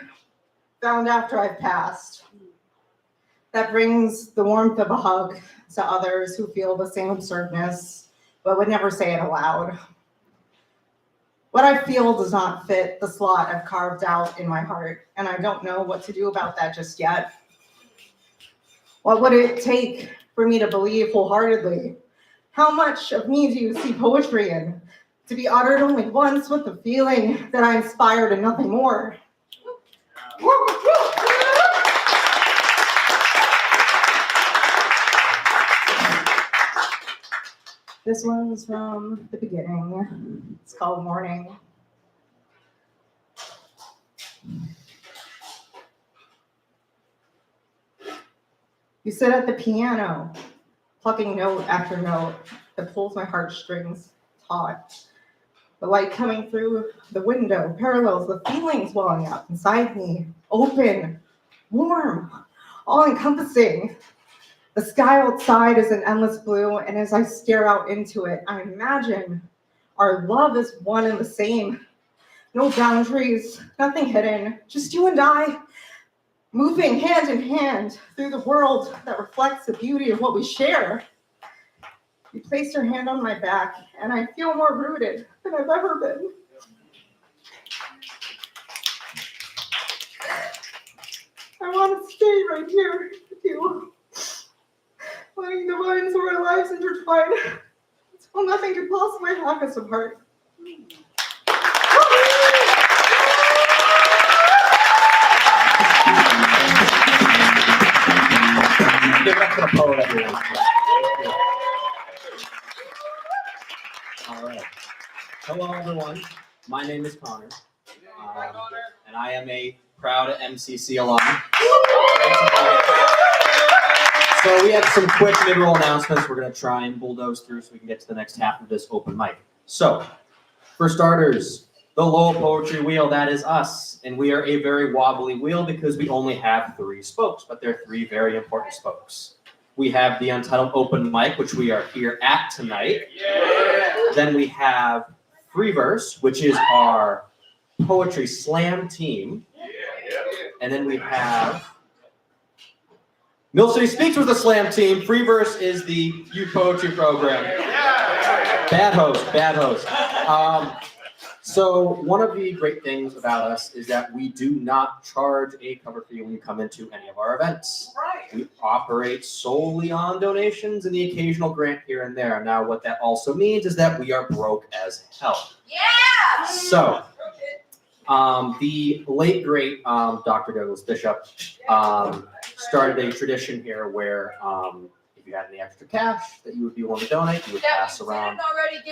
[SPEAKER 12] found after I've passed, that brings the warmth of a hug to others who feel the same absurdness, but would never say it aloud. What I feel does not fit the slot I've carved out in my heart, and I don't know what to do about that just yet. What would it take for me to believe wholeheartedly? How much of me do you see poetry in? To be uttered only once with the feeling that I inspired and nothing more. This one's from the beginning. It's called Morning. You sit at the piano, plucking note after note that pulls my heartstrings taut. The light coming through the window parallels the feelings welling up inside me, open, warm, all-encompassing. The sky outside is an endless blue, and as I stare out into it, I imagine our love is one and the same. No boundaries, nothing hidden, just you and I, moving hand in hand through the world that reflects the beauty of what we share. You placed your hand on my back, and I feel more rooted than I've ever been. I want to stay right here with you, letting the vines of our lives intertwine until nothing could possibly hack us apart.
[SPEAKER 13] Give it up for the poet, everyone. All right. Hello, everyone. My name is Connor, and I am a proud MCC alum. So we have some quick mid-roll announcements. We're going to try and bulldoze through so we can get to the next half of this open mic. So, for starters, the Lowell Poetry Wheel, that is us. And we are a very wobbly wheel because we only have 3 spokes, but they're 3 very important spokes. We have the Untitled Open Mic, which we are here at tonight. Yeah. Then we have Free Verse, which is our poetry slam team. Yeah. And then we have Mill City Speaks with the slam team. Free Verse is the youth poetry program. Yeah. Bad host. So one of the great things about us is that we do not charge a cover fee when you come into any of our events. Right. We operate solely on donations and the occasional grant here and there. Now, what that also means is that we are broke as hell. Yeah! So, the late, great Dr. Douglas Bishop started a tradition here where if you had any extra cash that you would be willing to donate, you would pass around.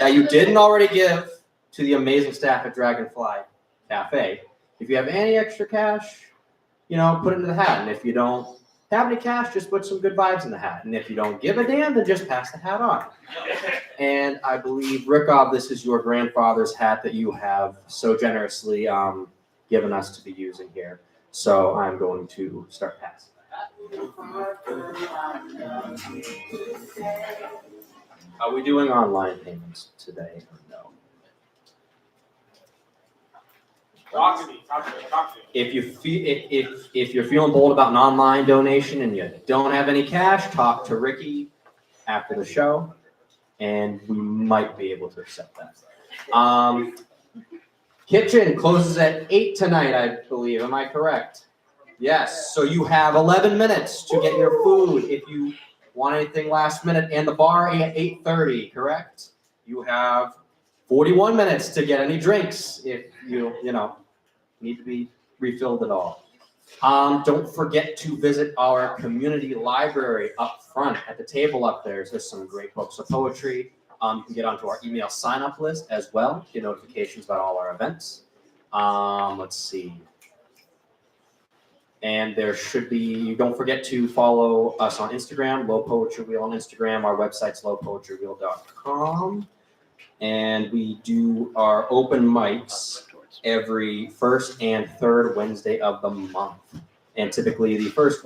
[SPEAKER 13] That you didn't already give to the amazing staff at Dragonfly Cafe. If you have any extra cash, put it into the hat. And if you don't have any cash, just put some good vibes in the hat. And if you don't give a damn, then just pass the hat on. And I believe, Rickov, this is your grandfather's hat that you have so generously given us to be using here. So I'm going to start passing. Are we doing online payments today or no?
[SPEAKER 1] Talk to me.
[SPEAKER 13] If you're feeling bold about an online donation and you don't have any cash, talk to Ricky after the show, and we might be able to accept that. Kitchen closes at 8 tonight, I believe. Am I correct? Yes. So you have 11 minutes to get your food if you want anything last minute, and the bar at 8:30. Correct? You have 41 minutes to get any drinks if you need to be refilled at all. Don't forget to visit our community library up front at the table up there. There's some great books of poetry. You can get onto our email sign-up list as well, get notifications about all our events. Let's see. And there should be, don't forget to follow us on Instagram, Low Poetry Wheel on Instagram. Our website's lowpoetrywheel.com. And we do our open mics every first and third Wednesday of the month. And typically the first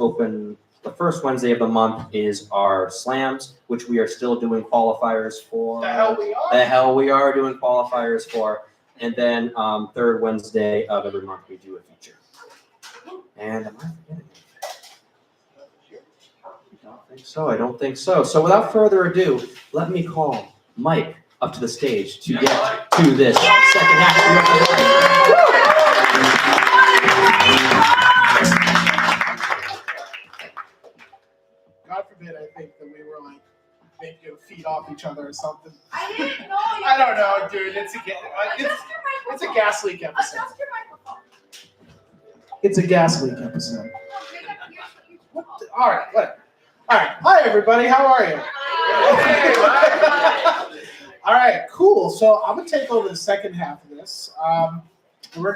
[SPEAKER 13] Wednesday of the month is our slams, which we are still doing qualifiers for. The hell we are doing qualifiers for. And then third Wednesday of every month we do a feature. And am I forgetting? I don't think so. So without further ado, let me call Mike up to the stage to get to this second half of the
[SPEAKER 4] God forbid, I think that we were like making feet off each other or something.
[SPEAKER 2] I didn't know.
[SPEAKER 4] I don't know, dude. It's a gas leak episode.
[SPEAKER 2] Adjust your microphone.
[SPEAKER 4] It's a gas leak episode. All right, whatever. All right. Hi, everybody. How are you? All right, cool. So I'm gonna take over the second half of this. We're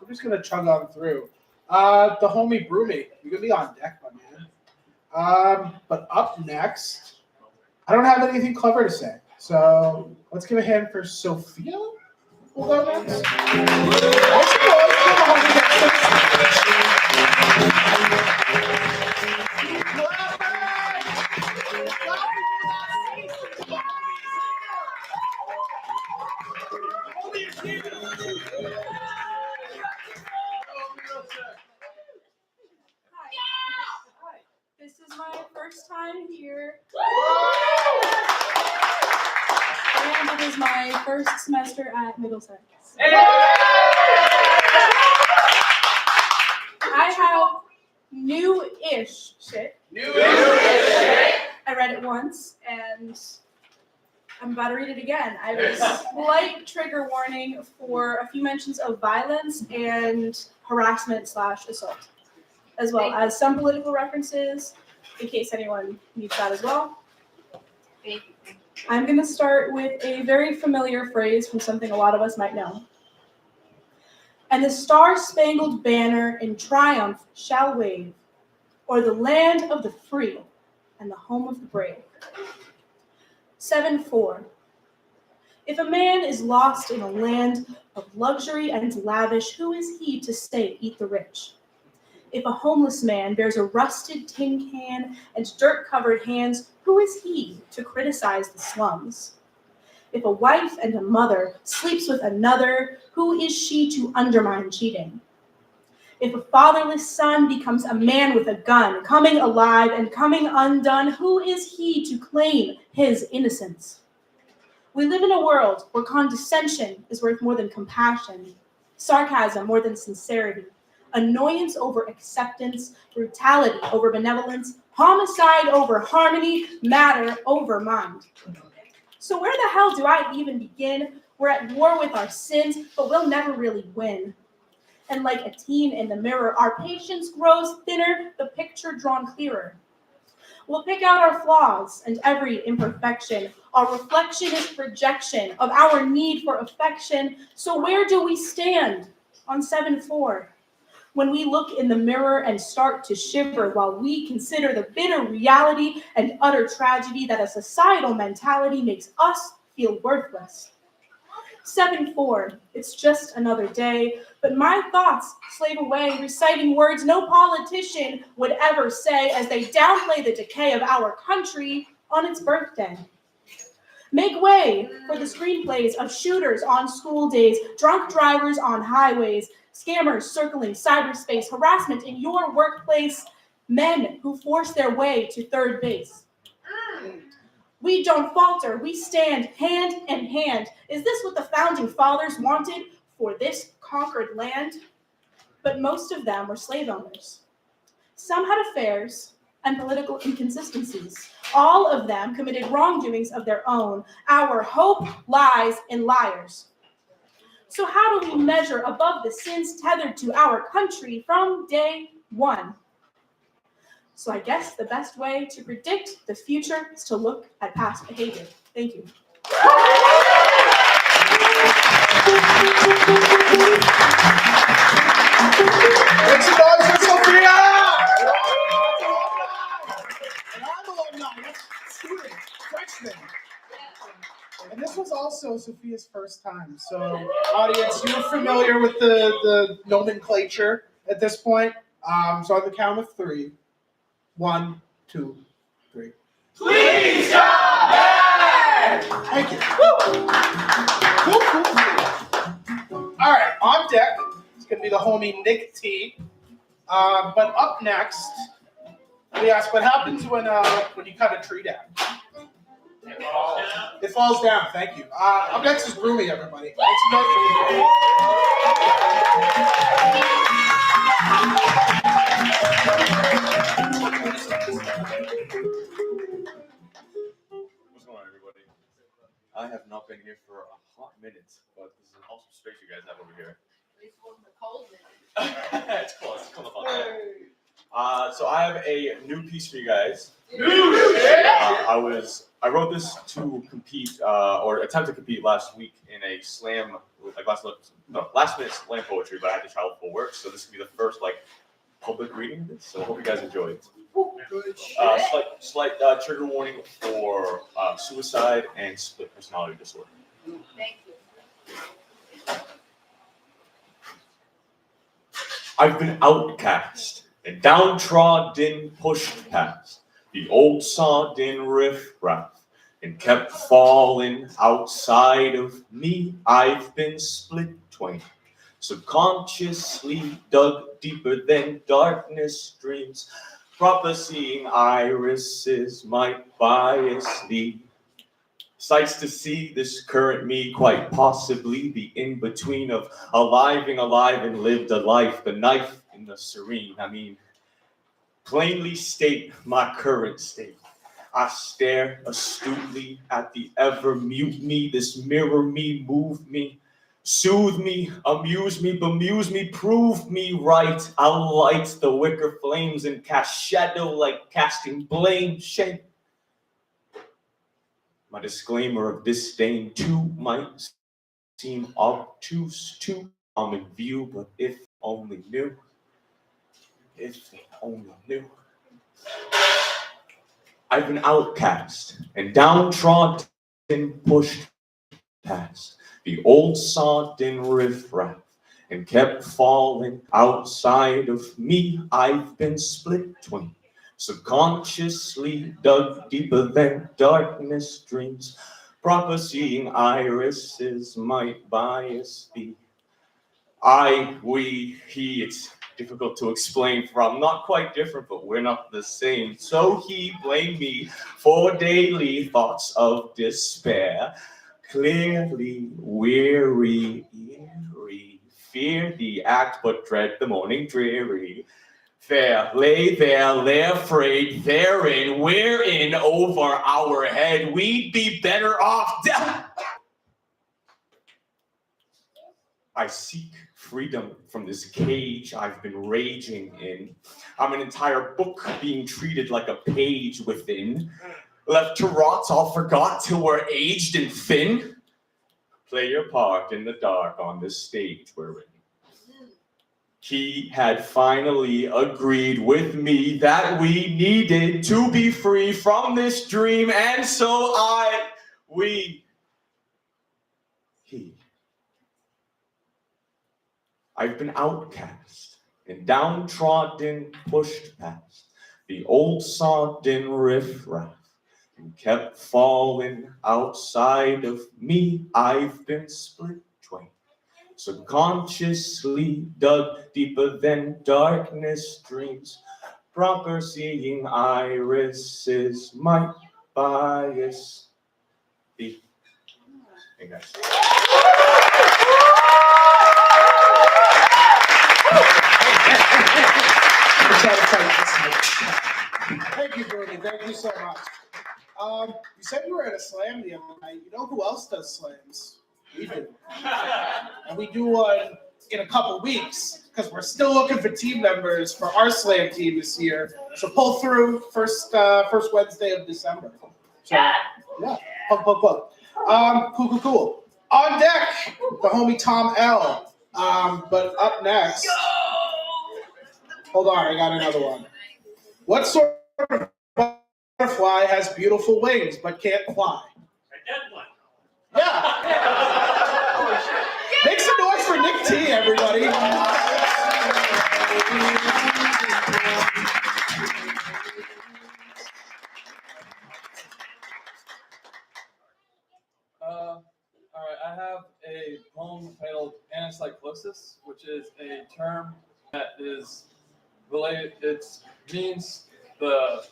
[SPEAKER 4] just gonna chug on through. The homie Broomy, you're gonna be on deck, my man. But up next, I don't have anything clever to say. So let's give a hand for Sophia. We'll go next. Let's go.
[SPEAKER 14] This is my first time here. And it is my first semester at Middlesex. I have new-ish shit. I read it once, and I'm about to read it again. I have a slight trigger warning for a few mentions of violence and harassment/assault, as well as some political references, in case anyone needs that as well. I'm going to start with a very familiar phrase from something a lot of us might know. And the star-spangled banner in triumph shall wave, o'er the land of the free and the home of the brave. 7-4. If a man is lost in a land of luxury and lavish, who is he to say, eat the rich? If a homeless man bears a rusted tin can and dirt-covered hands, who is he to criticize the slums? If a wife and a mother sleeps with another, who is she to undermine cheating? If a fatherless son becomes a man with a gun, coming alive and coming undone, who is he to claim his innocence? We live in a world where condescension is worth more than compassion, sarcasm more than sincerity, annoyance over acceptance, brutality over benevolence, homicide over harmony, matter over mind. So where the hell do I even begin? We're at war with our sins, but we'll never really win. And like a teen in the mirror, our patience grows thinner, the picture drawn clearer. We'll pick out our flaws and every imperfection. Our reflection is projection of our need for affection. So where do we stand on 7-4? When we look in the mirror and start to shiver while we consider the bitter reality and utter tragedy that a societal mentality makes us feel worthless. 7-4, it's just another day, but my thoughts slave away, reciting words no politician would ever say as they downplay the decay of our country on its birthday. Make way for the screenplays of shooters on school days, drunk drivers on highways, scammers circling cyberspace, harassment in your workplace, men who force their way to third base. We don't falter, we stand hand in hand. Is this what the founding fathers wanted for this conquered land? But most of them were slave owners. Some had affairs and political inconsistencies. All of them committed wrongdoings of their own. Our hope lies in liars. So how do we measure above the sins tethered to our country from day one? So I guess the best way to predict the future is to look at past behavior. Thank you.
[SPEAKER 4] Make some noise for Sophia! And I'm alumni. That's student, freshman. And this was also Sophia's first time. So, audience, you're familiar with the nomenclature at this point. So on the count of 3. 1, 2, 3. Please come back! Thank you. Woo! Cool. All right, on deck, it's going to be the homie Nick T. But up next, we ask what happens when you cut a tree down. It falls down. Thank you. Up next is Broomy, everybody. Make some noise for Broomy.
[SPEAKER 15] What's going on, everybody? I have not been here for a hot minute, but this is an awesome space you guys have over here. It's close. So I have a new piece for you guys. I wrote this to compete or attempt to compete last week in a slam, like last minute slam poetry, but I had to travel for work, so this will be the first public reading of this. So I hope you guys enjoy it. Slight trigger warning for suicide and split personality disorder.
[SPEAKER 2] Thank you.
[SPEAKER 15] I've been outcast and downtrodden, pushed past the old sawed-in riffraff, and kept falling outside of me. I've been split twain, subconsciously dug deeper than darkness dreams. Prophesying irises might bias thee. Sights to see this current me, quite possibly the in-between of alive and lived a life, the knife in the serene. Plainly state my current state. I stare astutely at the ever mute me, this mirror me, move me, soothe me, amuse me, bemuse me, prove me right. I'll light the wicker flames and cast shadow like casting blame, shame. My disclaimer of disdain too might seem obtuse, too common view, but if only knew, if they only knew. I've been outcast and downtrodden, pushed past the old sawed-in riffraff, and kept falling outside of me. I've been split twain, subconsciously dug deeper than darkness dreams. Prophesying irises might bias thee. I, we, he, it's difficult to explain, for I'm not quite different, but we're not the same. So he blamed me for daily thoughts of despair. Clearly weary, eerie, fear the act, but dread the morning dreary. Fair, lay there, lay afraid, therein, wherein over our head we'd be better off dead. I seek freedom from this cage I've been raging in. I'm an entire book being treated like a page within. Left to rot, all forgot till we're aged and thin. Play your part in the dark on this stage we're in. He had finally agreed with me that we needed to be free from this dream, and so I've been outcast and downtrodden, pushed past the old sawed-in riffraff, and kept falling outside of me. I've been split twain, subconsciously dug deeper than darkness dreams. Proper seeing irises might bias thee. Hey guys.
[SPEAKER 4] Thank you, Jordan. Thank you so much. You said you were at a slam the other night. You know who else does slams? We do. And we do one in a couple weeks because we're still looking for team members for our slam team this year. So pull through first Wednesday of December. So, yeah. Cool. On deck, the homie Tom L. But up next, hold on, I got another one. What sort of butterfly has beautiful wings but can't fly?
[SPEAKER 3] A dead one.
[SPEAKER 4] Yeah. Make some noise for Nick T, everybody.
[SPEAKER 16] All right, I have a poem titled Anacyclosis, which is a term that is related. It means the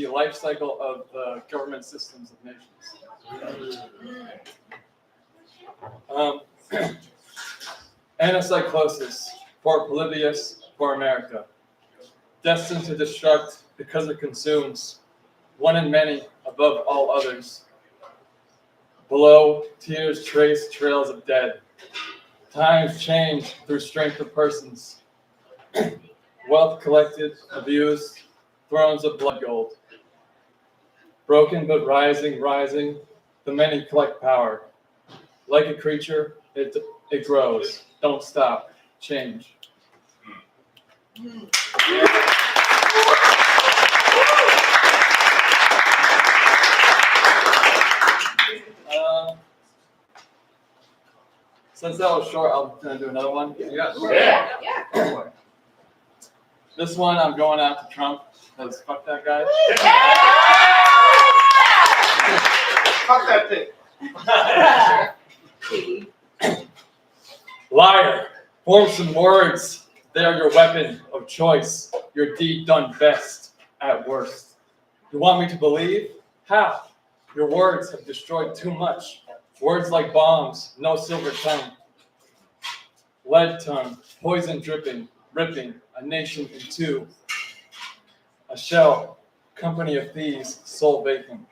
[SPEAKER 16] life cycle of the government systems of nations. Anacyclosis, for Polybius, for America, destined to destruct because it consumes, one in many above all others. Below, tears trace trails of dead. Times change through strength of persons. wealth collected, abused, thrones of blood gold. Broken but rising, rising, the many collect power. Like a creature, it grows. Don't stop. Change. Since that was short, I'm gonna do another one.
[SPEAKER 2] Yeah.
[SPEAKER 16] This one, I'm going after Trump, because fuck that guy.
[SPEAKER 4] Fuck that thing.
[SPEAKER 16] Liar, form some words. They are your weapon of choice. Your deed done best, at worst. You want me to believe? How? Your words have destroyed too much. Words like bombs, no silver tongue. Lead tongue, poison dripping, ripping a nation in two. A shell, company of thieves, soul vacant.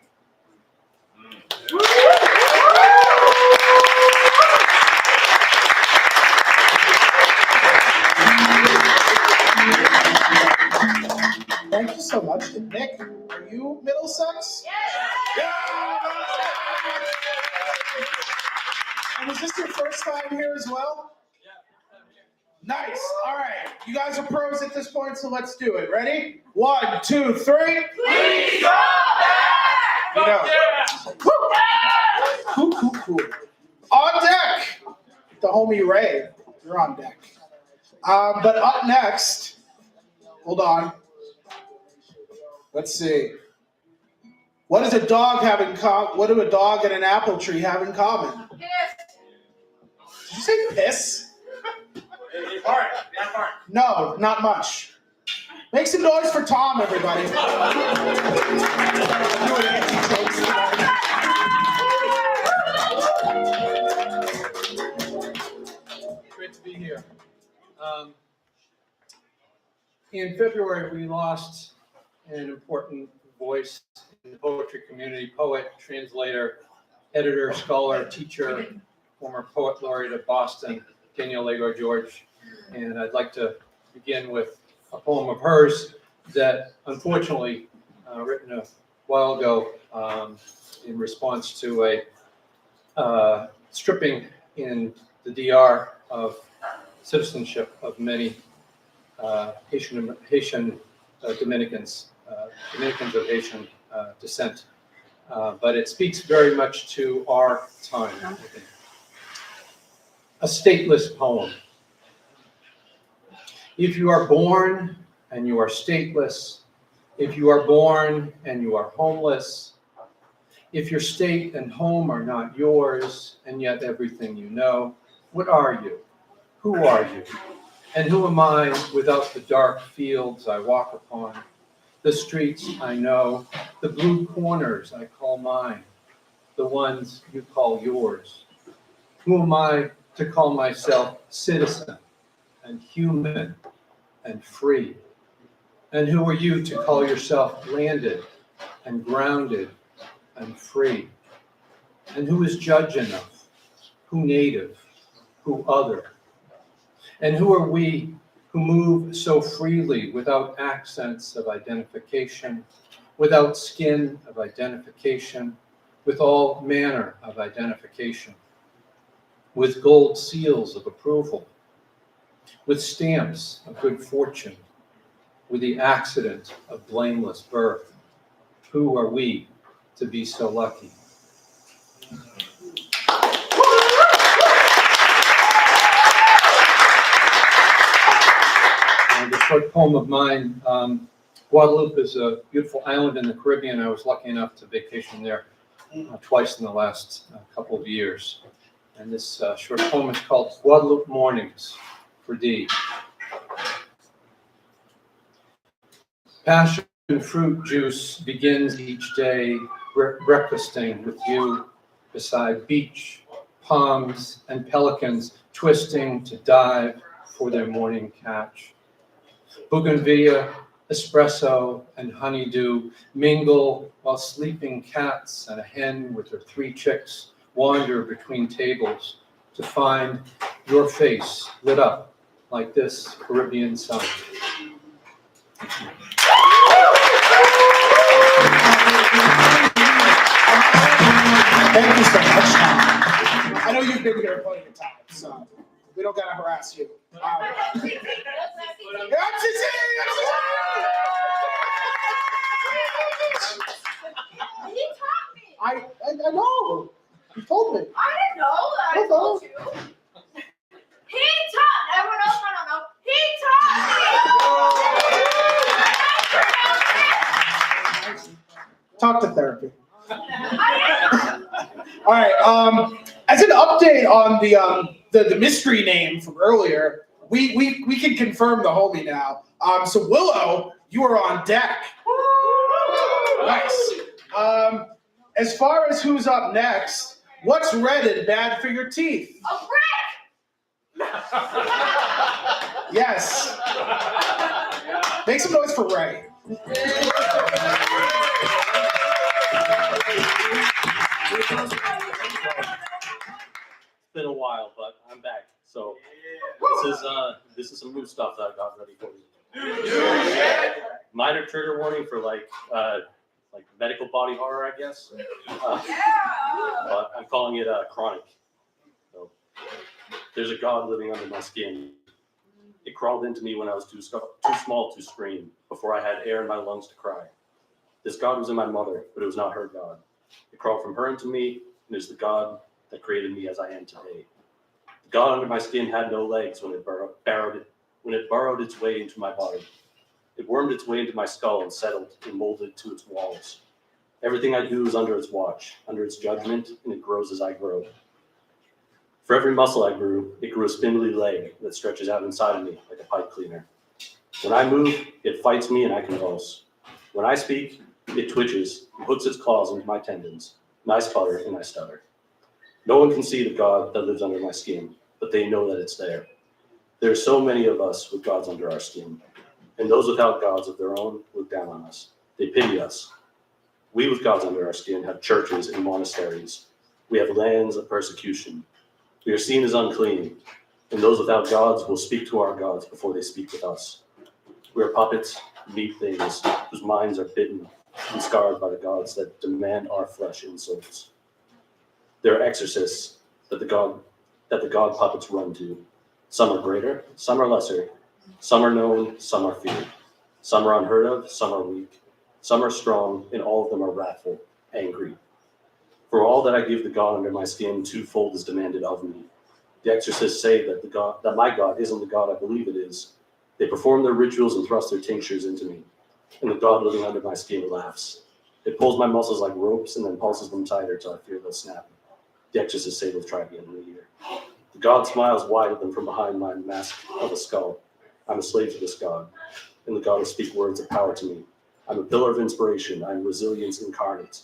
[SPEAKER 4] Thank you so much. And Nick, are you Middlesex? Yeah. And is this your first time here as well? Nice. All right. You guys are pros at this point, so let's do it. Ready? 1, 2, 3. Please go back! You know. Cool. On deck, the homie Ray. You're on deck. But up next, hold on. Let's see. What does a dog have in common? What do a dog and an apple tree have in common? Did you say piss? No, not much. Make some noise for Tom, everybody.
[SPEAKER 17] Great to be here. In February, we lost an important voice in the poetry community, poet, translator, editor, scholar, teacher, former poet laureate of Boston, Danielle Legor George. And I'd like to begin with a poem of hers that unfortunately written a while ago in response to a stripping in the DR of citizenship of many Haitian Dominicans, Dominicans of Haitian descent. But it speaks very much to our time. I think. A stateless poem. If you are born and you are stateless, if you are born and you are homeless, if your state and home are not yours, and yet everything you know, what are you? Who are you? And who am I without the dark fields I walk upon, the streets I know, the blue corners I call mine, the ones you call yours? Who am I to call myself citizen and human and free? And who are you to call yourself landed and grounded and free? And who is judge enough? Who native? Who other? And who are we who move so freely without accents of identification, without skin of identification, with all manner of identification, with gold seals of approval, with stamps of good fortune, with the accident of blameless birth? Who are we to be so lucky? The short poem of mine, Guadeloupe is a beautiful island in the Caribbean. I was lucky enough to vacation there twice in the last couple of years. And this short poem is called Guadeloupe Mornings for D. Passion fruit juice begins each day breakfasting with you beside beach, palms, and pelicans twisting to dive for their morning catch. Bougainvillea, espresso, and honeydew mingle while sleeping cats and a hen with her 3 chicks wander between tables to find your face lit up like this Caribbean sun.
[SPEAKER 4] Thank you so much. I know you've been here plenty of times, so we don't gotta harass you. MCC! I know. You told me.
[SPEAKER 2] I didn't know. I told you. He taught. Everyone else might not know. He taught me.
[SPEAKER 4] Talk to therapy. All right. As an update on the mystery name from earlier, we can confirm the homie now. So Willow, you are on deck. Nice. As far as who's up next, what's red and bad for your teeth?
[SPEAKER 2] A brick.
[SPEAKER 4] Yes. Make some noise for Ray.
[SPEAKER 18] It's been a while, but I'm back. So this is some new stuff that I got ready for you. Minor trigger warning for like medical body horror, I guess. But I'm calling it chronic. So there's a god living under my skin. It crawled into me when I was too small to scream, before I had air in my lungs to cry. This god was in my mother, but it was not her god. It crawled from her into me, and is the god that created me as I am today. The god under my skin had no legs when it burrowed its way into my body. It wormed its way into my skull and settled and molded to its walls. Everything I do is under its watch, under its judgment, and it grows as I grow. For every muscle I grew, it grew a spindly leg that stretches out inside of me like a pipe cleaner. When I move, it fights me and I convulse. When I speak, it twitches and hooks its claws into my tendons, and I sputter and I stutter. No one can see the God that lives under my skin, but they know that it's there. There are so many of us with gods under our skin, and those without gods of their own look down on us. They pity us. We with gods under our skin have churches and monasteries. We have lands of persecution. We are seen as unclean, and those without gods will speak to our gods before they speak with us. We are puppets, meat things, whose minds are bitten and scarred by the gods that demand our flesh and souls. There are exorcists that the god puppets run to. Some are greater, some are lesser. Some are known, some are feared. Some are unheard of, some are weak. Some are strong, and all of them are wrathful, angry. For all that I give the god under my skin, twofold is demanded of me. The exorcists say that my god isn't the god I believe it is. They perform their rituals and thrust their tinctures into me, and the god living under my skin laughs. It pulls my muscles like ropes and then pulses them tighter till I fear they'll snap. The exorcists say they'll try again in a year. The god smiles wide at them from behind my mask of a skull. I'm a slave to this god, and the god will speak words of power to me. I'm a pillar of inspiration. I'm resilience incarnate.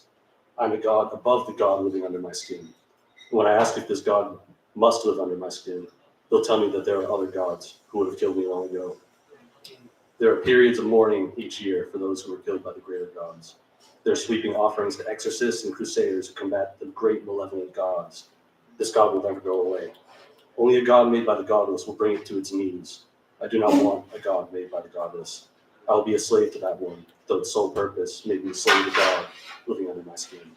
[SPEAKER 18] I'm a god above the god living under my skin. And when I ask if this god must live under my skin, they'll tell me that there are other gods who would have killed me long ago. There are periods of mourning each year for those who were killed by the greater gods. There are sweeping offerings to exorcists and crusaders who combat the great malevolent gods. This god will never go away. Only a god made by the godless will bring it to its knees. I do not want a god made by the godless. I will be a slave to that one, though its sole purpose made me slave to God living under my skin.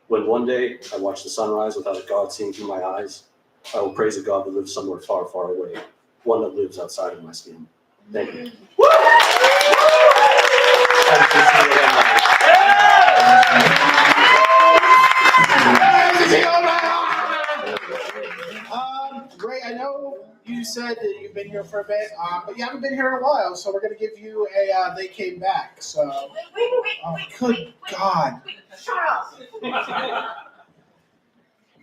[SPEAKER 18] When one day I watch the sunrise without a god seeing through my eyes, I will praise a god that lives somewhere far, far away, one that lives outside of my skin. Thank you.
[SPEAKER 4] Ray, I know you said that you've been here for a bit, but you haven't been here in a while, so we're going to give you a they came back. So, good God.
[SPEAKER 2] Shut up.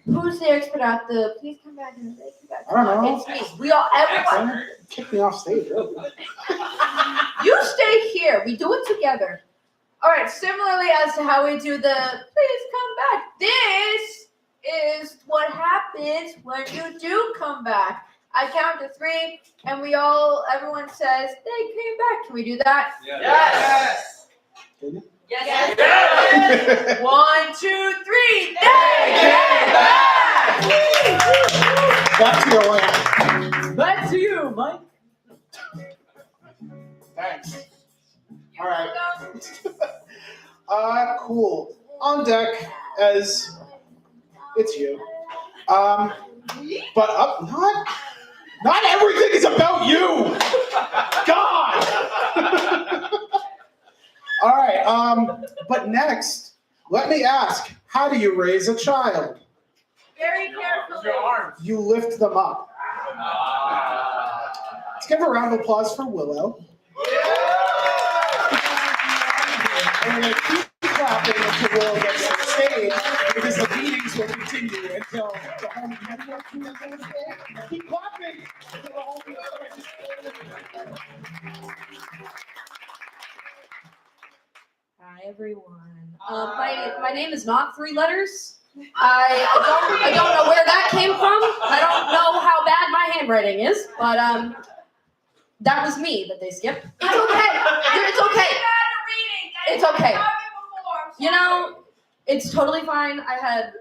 [SPEAKER 2] Who's the expert at the please come back and they come back?
[SPEAKER 4] I don't know.
[SPEAKER 2] It's me. We all, everyone.
[SPEAKER 4] Kick me off stage, really.
[SPEAKER 2] You stay here. We do it together. All right. Similarly as to how we do the please come back. This is what happens when you do come back. I count to 3, and everyone says they came back. Can we do that?
[SPEAKER 11] Yes.
[SPEAKER 2] Yes. Yes. 1, 2, 3. They came back.
[SPEAKER 4] Back to your land.
[SPEAKER 9] Back to you, Mike.
[SPEAKER 4] Thanks. All right. Cool. On deck as it's you. But up, not everything is about you. God. All right. But next, let me ask: how do you raise a child?
[SPEAKER 7] Very carefully.
[SPEAKER 4] You lift them up. Let's give a round of applause for Willow. And we're going to keep clapping until Willow gets to the stage, because the meetings will continue until the home. Keep clapping until the home.
[SPEAKER 2] Hi everyone. My name is not 3 letters. I don't know where that came from. I don't know how bad my handwriting is, but that was me that they skipped. It's okay. It's okay. It's okay. You know, it's totally fine. I had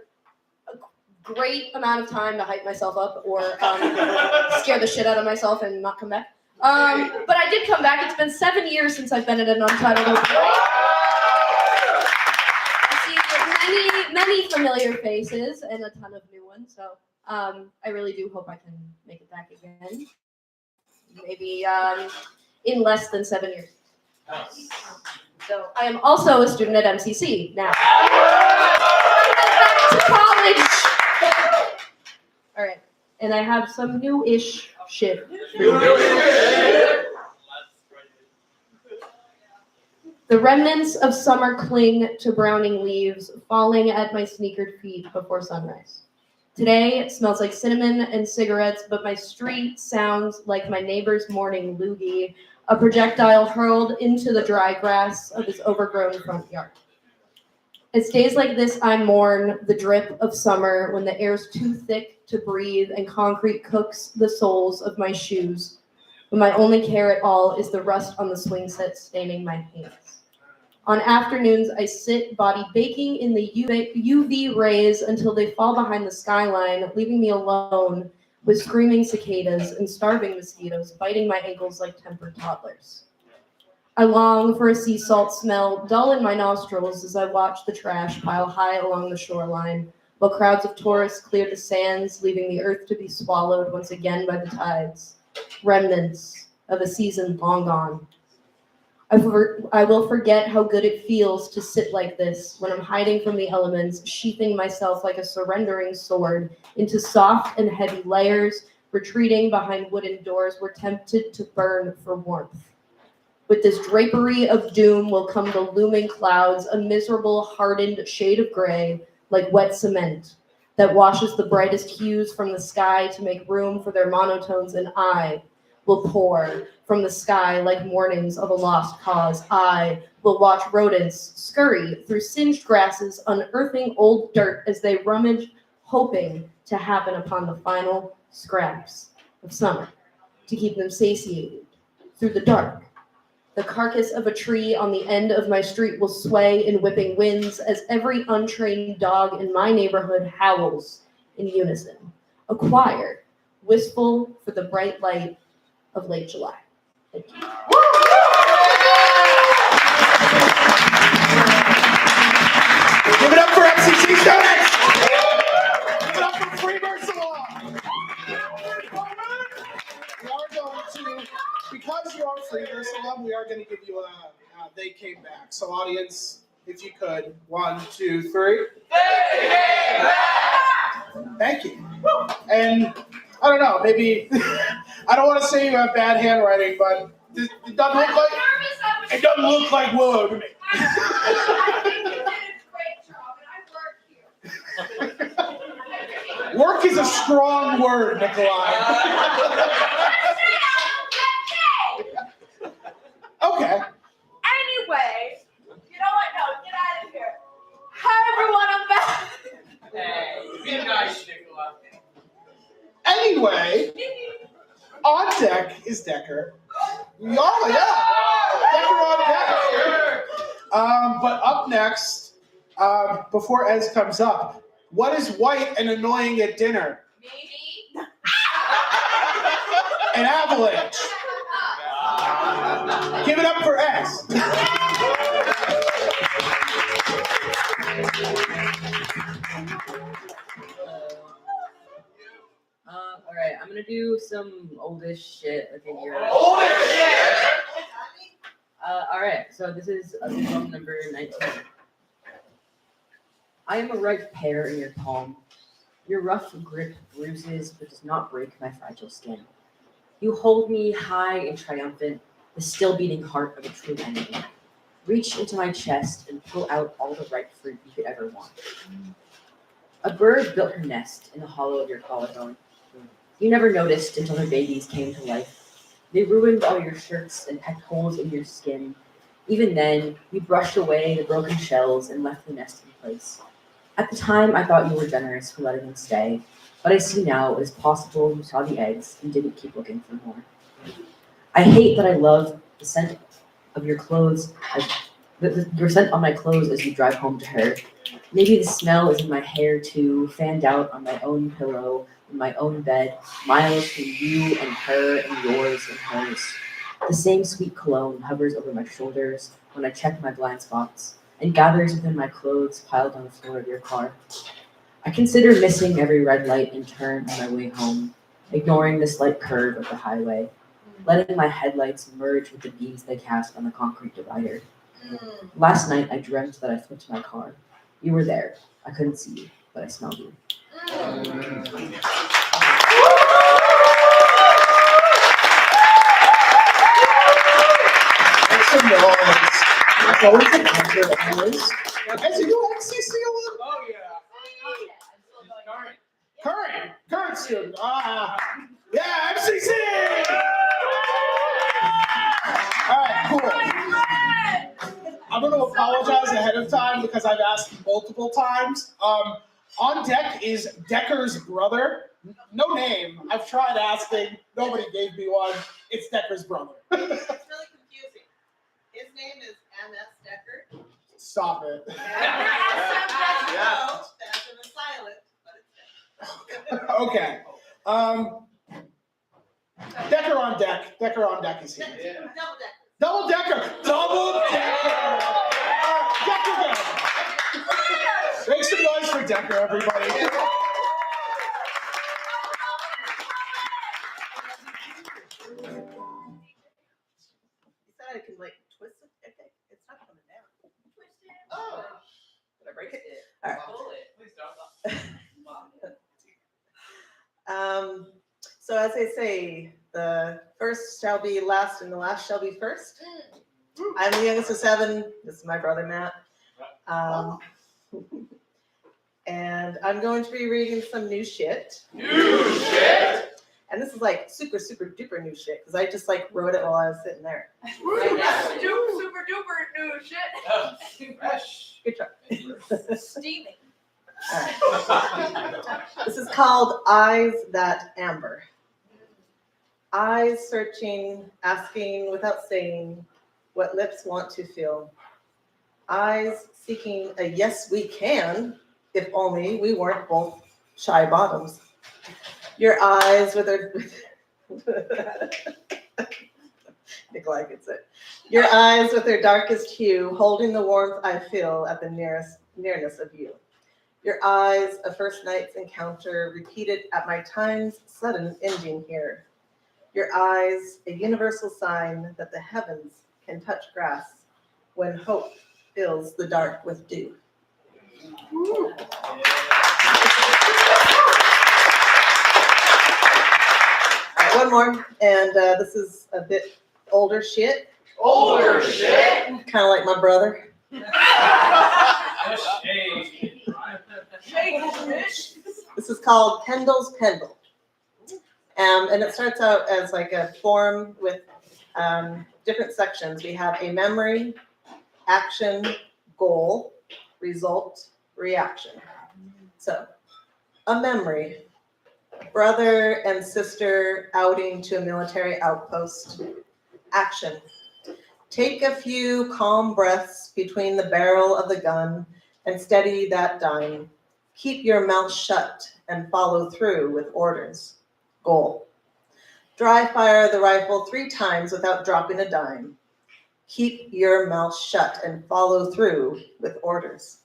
[SPEAKER 2] a great amount of time to hype myself up or scare the shit out of myself and not come back. But I did come back. It's been 7 years since I've been at an Untitled open mic. Many familiar faces and a ton of new ones. So I really do hope I can make it back again. Maybe in less than 7 years. So I am also a student at MCC now. Back to college. All right, and I have some new-ish shit. The remnants of summer cling to browning leaves, falling at my sneakered feet before sunrise. Today it smells like cinnamon and cigarettes, but my street sounds like my neighbor's morning loogie, a projectile hurled into the dry grass of his overgrown front yard. It's days like this I mourn the drip of summer when the air's too thick to breathe and concrete cooks the soles of my shoes, when my only care at all is the rust on the swing set staining my pants. On afternoons, I sit body baking in the UV rays until they fall behind the skyline, leaving me alone with screaming cicadas and starving mosquitoes biting my ankles like tempered toddlers. I long for a sea salt smell dull in my nostrils as I watch the trash pile high along the shoreline, while crowds of tourists clear the sands, leaving the earth to be swallowed once again by the tides, remnants of a season long gone. I will forget how good it feels to sit like this when I'm hiding from the elements, sheathing myself like a surrendering sword into soft and heavy layers, retreating behind wooden doors we're tempted to burn for warmth. With this drapery of doom will come the looming clouds, a miserable, hardened shade of gray, like wet cement, that washes the brightest hues from the sky to make room for their monotones, and I will pour from the sky like mornings of a lost cause. I will watch rodents scurry through singed grasses, unearthing old dirt as they rummage, hoping to happen upon the final scraps of summer, to keep them satiated through the dark. The carcass of a tree on the end of my street will sway in whipping winds as every untrained dog in my neighborhood howls in unison, a choir, wistful for the bright light of late July. Thank you.
[SPEAKER 4] Give it up for MCC students! Give it up for Freebird Salon! We are going to, because you are Freebird Salon, we are going to give you a They Came Back. So audience, if you could, 1, 2, 3. They came back! Thank you. And I don't know, maybe, I don't want to say you have bad handwriting, but it doesn't look like Willow to me. Work is a strong word, Nikolai. Okay.
[SPEAKER 7] Anyway, you know what? No, get out of here. Hi, everyone. I'm back.
[SPEAKER 11] Hey, be nice, Nicola.
[SPEAKER 4] Anyway, on deck is Decker. Y'all, yeah. Decker on deck. But up next, before Ez comes up, what is white and annoying at dinner?
[SPEAKER 7] Maybe.
[SPEAKER 4] An avalanche. Give it up for Ez.
[SPEAKER 19] some oldish shit. Okay, you're
[SPEAKER 11] Oldish shit!
[SPEAKER 19] Alright, so this is album number 19. I am a ripe pear in your palm. Your rough grip bruises but does not break my fragile skin. You hold me high and triumphant, the still beating heart of a true enemy. Reach into my chest and pull out all the ripe fruit you could ever want. A bird built her nest in the hollow of your collarbone. You never noticed until her babies came to life. They ruined all your shirts and pecked holes in your skin. Even then, you brushed away the broken shells and left the nest in place. At the time, I thought you were generous for letting them stay, but I see now it is possible you saw the eggs and didn't keep looking for more. I hate that I love the scent of your clothes, your scent on my clothes as you drive home to her. Maybe the smell is in my hair too, fanned out on my own pillow, in my own bed, miles from you and her and yours and hers. The same sweet cologne hovers over my shoulders when I check my blind spots and gathers within my clothes piled on the floor of your car. I consider missing every red light and turn on my way home, ignoring the slight curve of the highway, letting my headlights merge with the beams they cast on the concrete divider. Last night, I dreamt that I flipped my car. You were there. I couldn't see you, but I smelled you.
[SPEAKER 4] Make some noise. It's always an honor, always. Guys, are you MCC alum?
[SPEAKER 11] Oh, yeah.
[SPEAKER 4] Current student. Yeah, MCC! All right, cool. I'm going to apologize ahead of time because I've asked multiple times. On deck is Decker's brother. No name. I've tried asking. Nobody gave me one. It's Decker's brother.
[SPEAKER 20] It's really confusing. His name is M.S. Decker.
[SPEAKER 4] Stop it.
[SPEAKER 20] Yeah. That's in the silent, but it's Decker.
[SPEAKER 4] Okay. Decker on deck. Decker on deck is here.
[SPEAKER 20] Double Decker.
[SPEAKER 4] Double Decker. Double Decker. Decker again. Make some noise for Decker, everybody.
[SPEAKER 20] He said I can like twist it. Okay, it's not coming down. Twist it. Oh. Did I break it? All right.
[SPEAKER 11] Please don't.
[SPEAKER 20] So as they say, the first shall be last and the last shall be first. I'm the youngest of 7. This is my brother, Matt. And I'm going to be reading some new shit.
[SPEAKER 11] New shit?
[SPEAKER 20] And this is like super, super duper new shit because I just like wrote it while I was sitting there.
[SPEAKER 2] Super duper new shit.
[SPEAKER 11] Fresh.
[SPEAKER 20] Good job.
[SPEAKER 2] Steaming.
[SPEAKER 20] All right. This is called Eyes That Amber. Eyes searching, asking without saying what lips want to feel. Eyes seeking a yes we can, if only we weren't both shy bottoms. Your eyes with their Nikolai gets it. Your eyes with their darkest hue, holding the warmth I feel at the nearness of you. Your eyes, a first night's encounter, repeated at my time's sudden ending here. Your eyes, a universal sign that the heavens can touch grass when hope fills the dark with dew. All right, one more, and this is a bit older shit.
[SPEAKER 11] Older shit?
[SPEAKER 20] Kind of like my brother. This is called Pendle's Pendle. And it starts out as like a form with different sections. We have a memory, action, goal, result, reaction. So, a memory. Brother and sister outing to a military outpost. Action. Take a few calm breaths between the barrel of the gun and steady that dime. Keep your mouth shut and follow through with orders. Goal. Dry fire the rifle 3 times without dropping a dime. Keep your mouth shut and follow through with orders.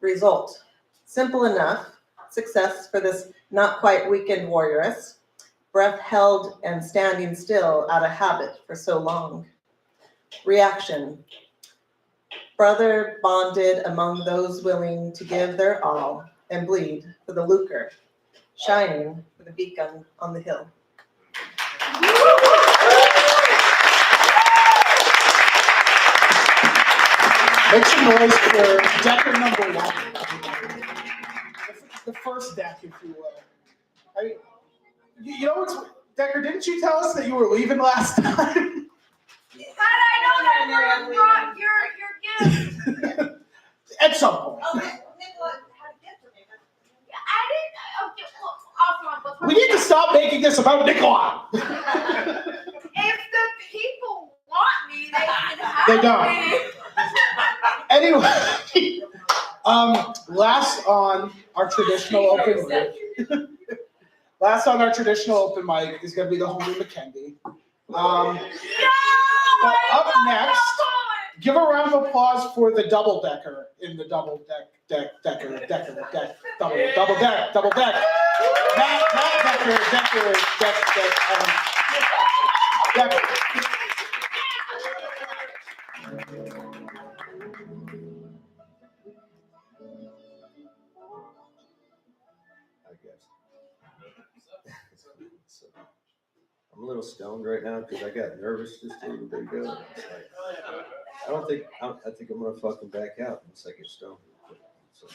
[SPEAKER 20] Result. Simple enough. Success for this not quite weakened warrioress. breath held and standing still out of habit for so long. Reaction. Brother bonded among those willing to give their all and bleed for the lucre, shining for the beacon on the hill.
[SPEAKER 4] Make some noise for Decker number 1. The first deck, if you will. You know what's, Decker, didn't you tell us that you were leaving last time?
[SPEAKER 2] How did I know that you brought your gift?
[SPEAKER 4] At some point.
[SPEAKER 2] I didn't. Okay, well,
[SPEAKER 4] We need to stop making this about Nicola.
[SPEAKER 2] If the people want me, they can have
[SPEAKER 4] They don't.
[SPEAKER 2] me.
[SPEAKER 4] Anyway, last on our traditional open mic. Last on our traditional open mic is going to be the homie McKendy. But up next, give a round of applause for the double decker in the double deck. Matt Decker.
[SPEAKER 21] I'm a little stoned right now because I got nervous just a little bit ago. I think I'm gonna fucking back out once I get stoned. So,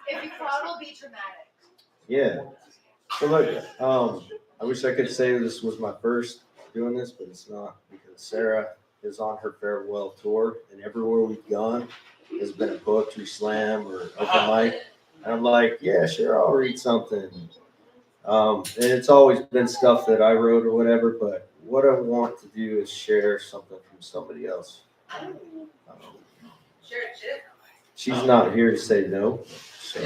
[SPEAKER 2] If you fall, it'll be traumatic.
[SPEAKER 21] yeah. So look, I wish I could say this was my first doing this, but it's not because Sarah is on her farewell tour, and everywhere we've gone has been a poetry slam or open mic. And I'm like, yeah, sure, I'll read something. And it's always been stuff that I wrote or whatever, but what I want to do is share something from somebody else. She's not here to say no, so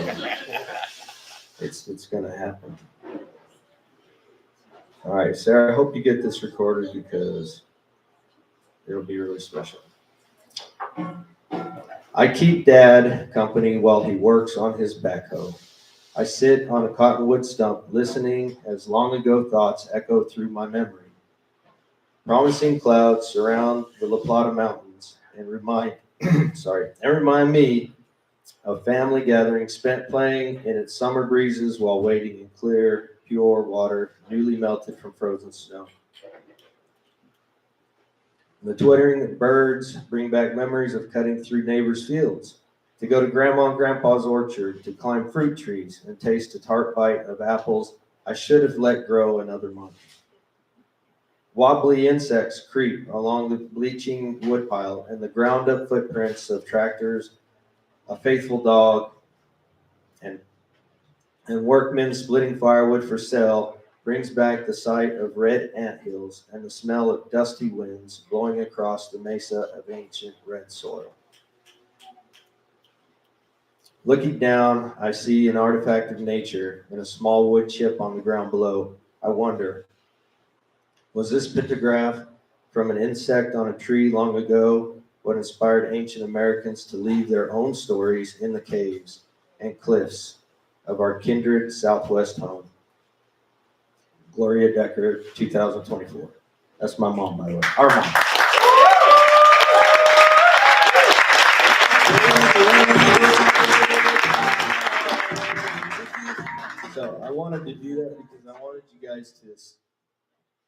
[SPEAKER 21] it's gonna happen. All right, Sarah, I hope you get this recorded because it'll be really special. I keep Dad company while he works on his backhoe. I sit on a cottonwood stump listening as long ago thoughts echo through my memory. Promising clouds surround the La Plata Mountains and remind me of family gatherings spent playing in its summer breezes while wading in clear, pure water newly melted from frozen snow. The twittering of birds bring back memories of cutting through neighbors' fields, to go to Grandma and Grandpa's orchard, to climb fruit trees and taste a tart bite of apples I should have let grow another month. Wobbly insects creep along the bleaching woodpile, and the ground-up footprints of tractors, a faithful dog, and workmen splitting firewood for sale brings back the sight of red anthills and the smell of dusty winds blowing across the mesa of ancient red soil. Looking down, I see an artifact of nature and a small wood chip on the ground below. I wonder, was this pictograph from an insect on a tree long ago what inspired ancient Americans to leave their own stories in the caves and cliffs of our kindred Southwest home? Gloria Decker, 2024. That's my mom, by the way. Our mom. So I wanted to do that because I wanted you guys to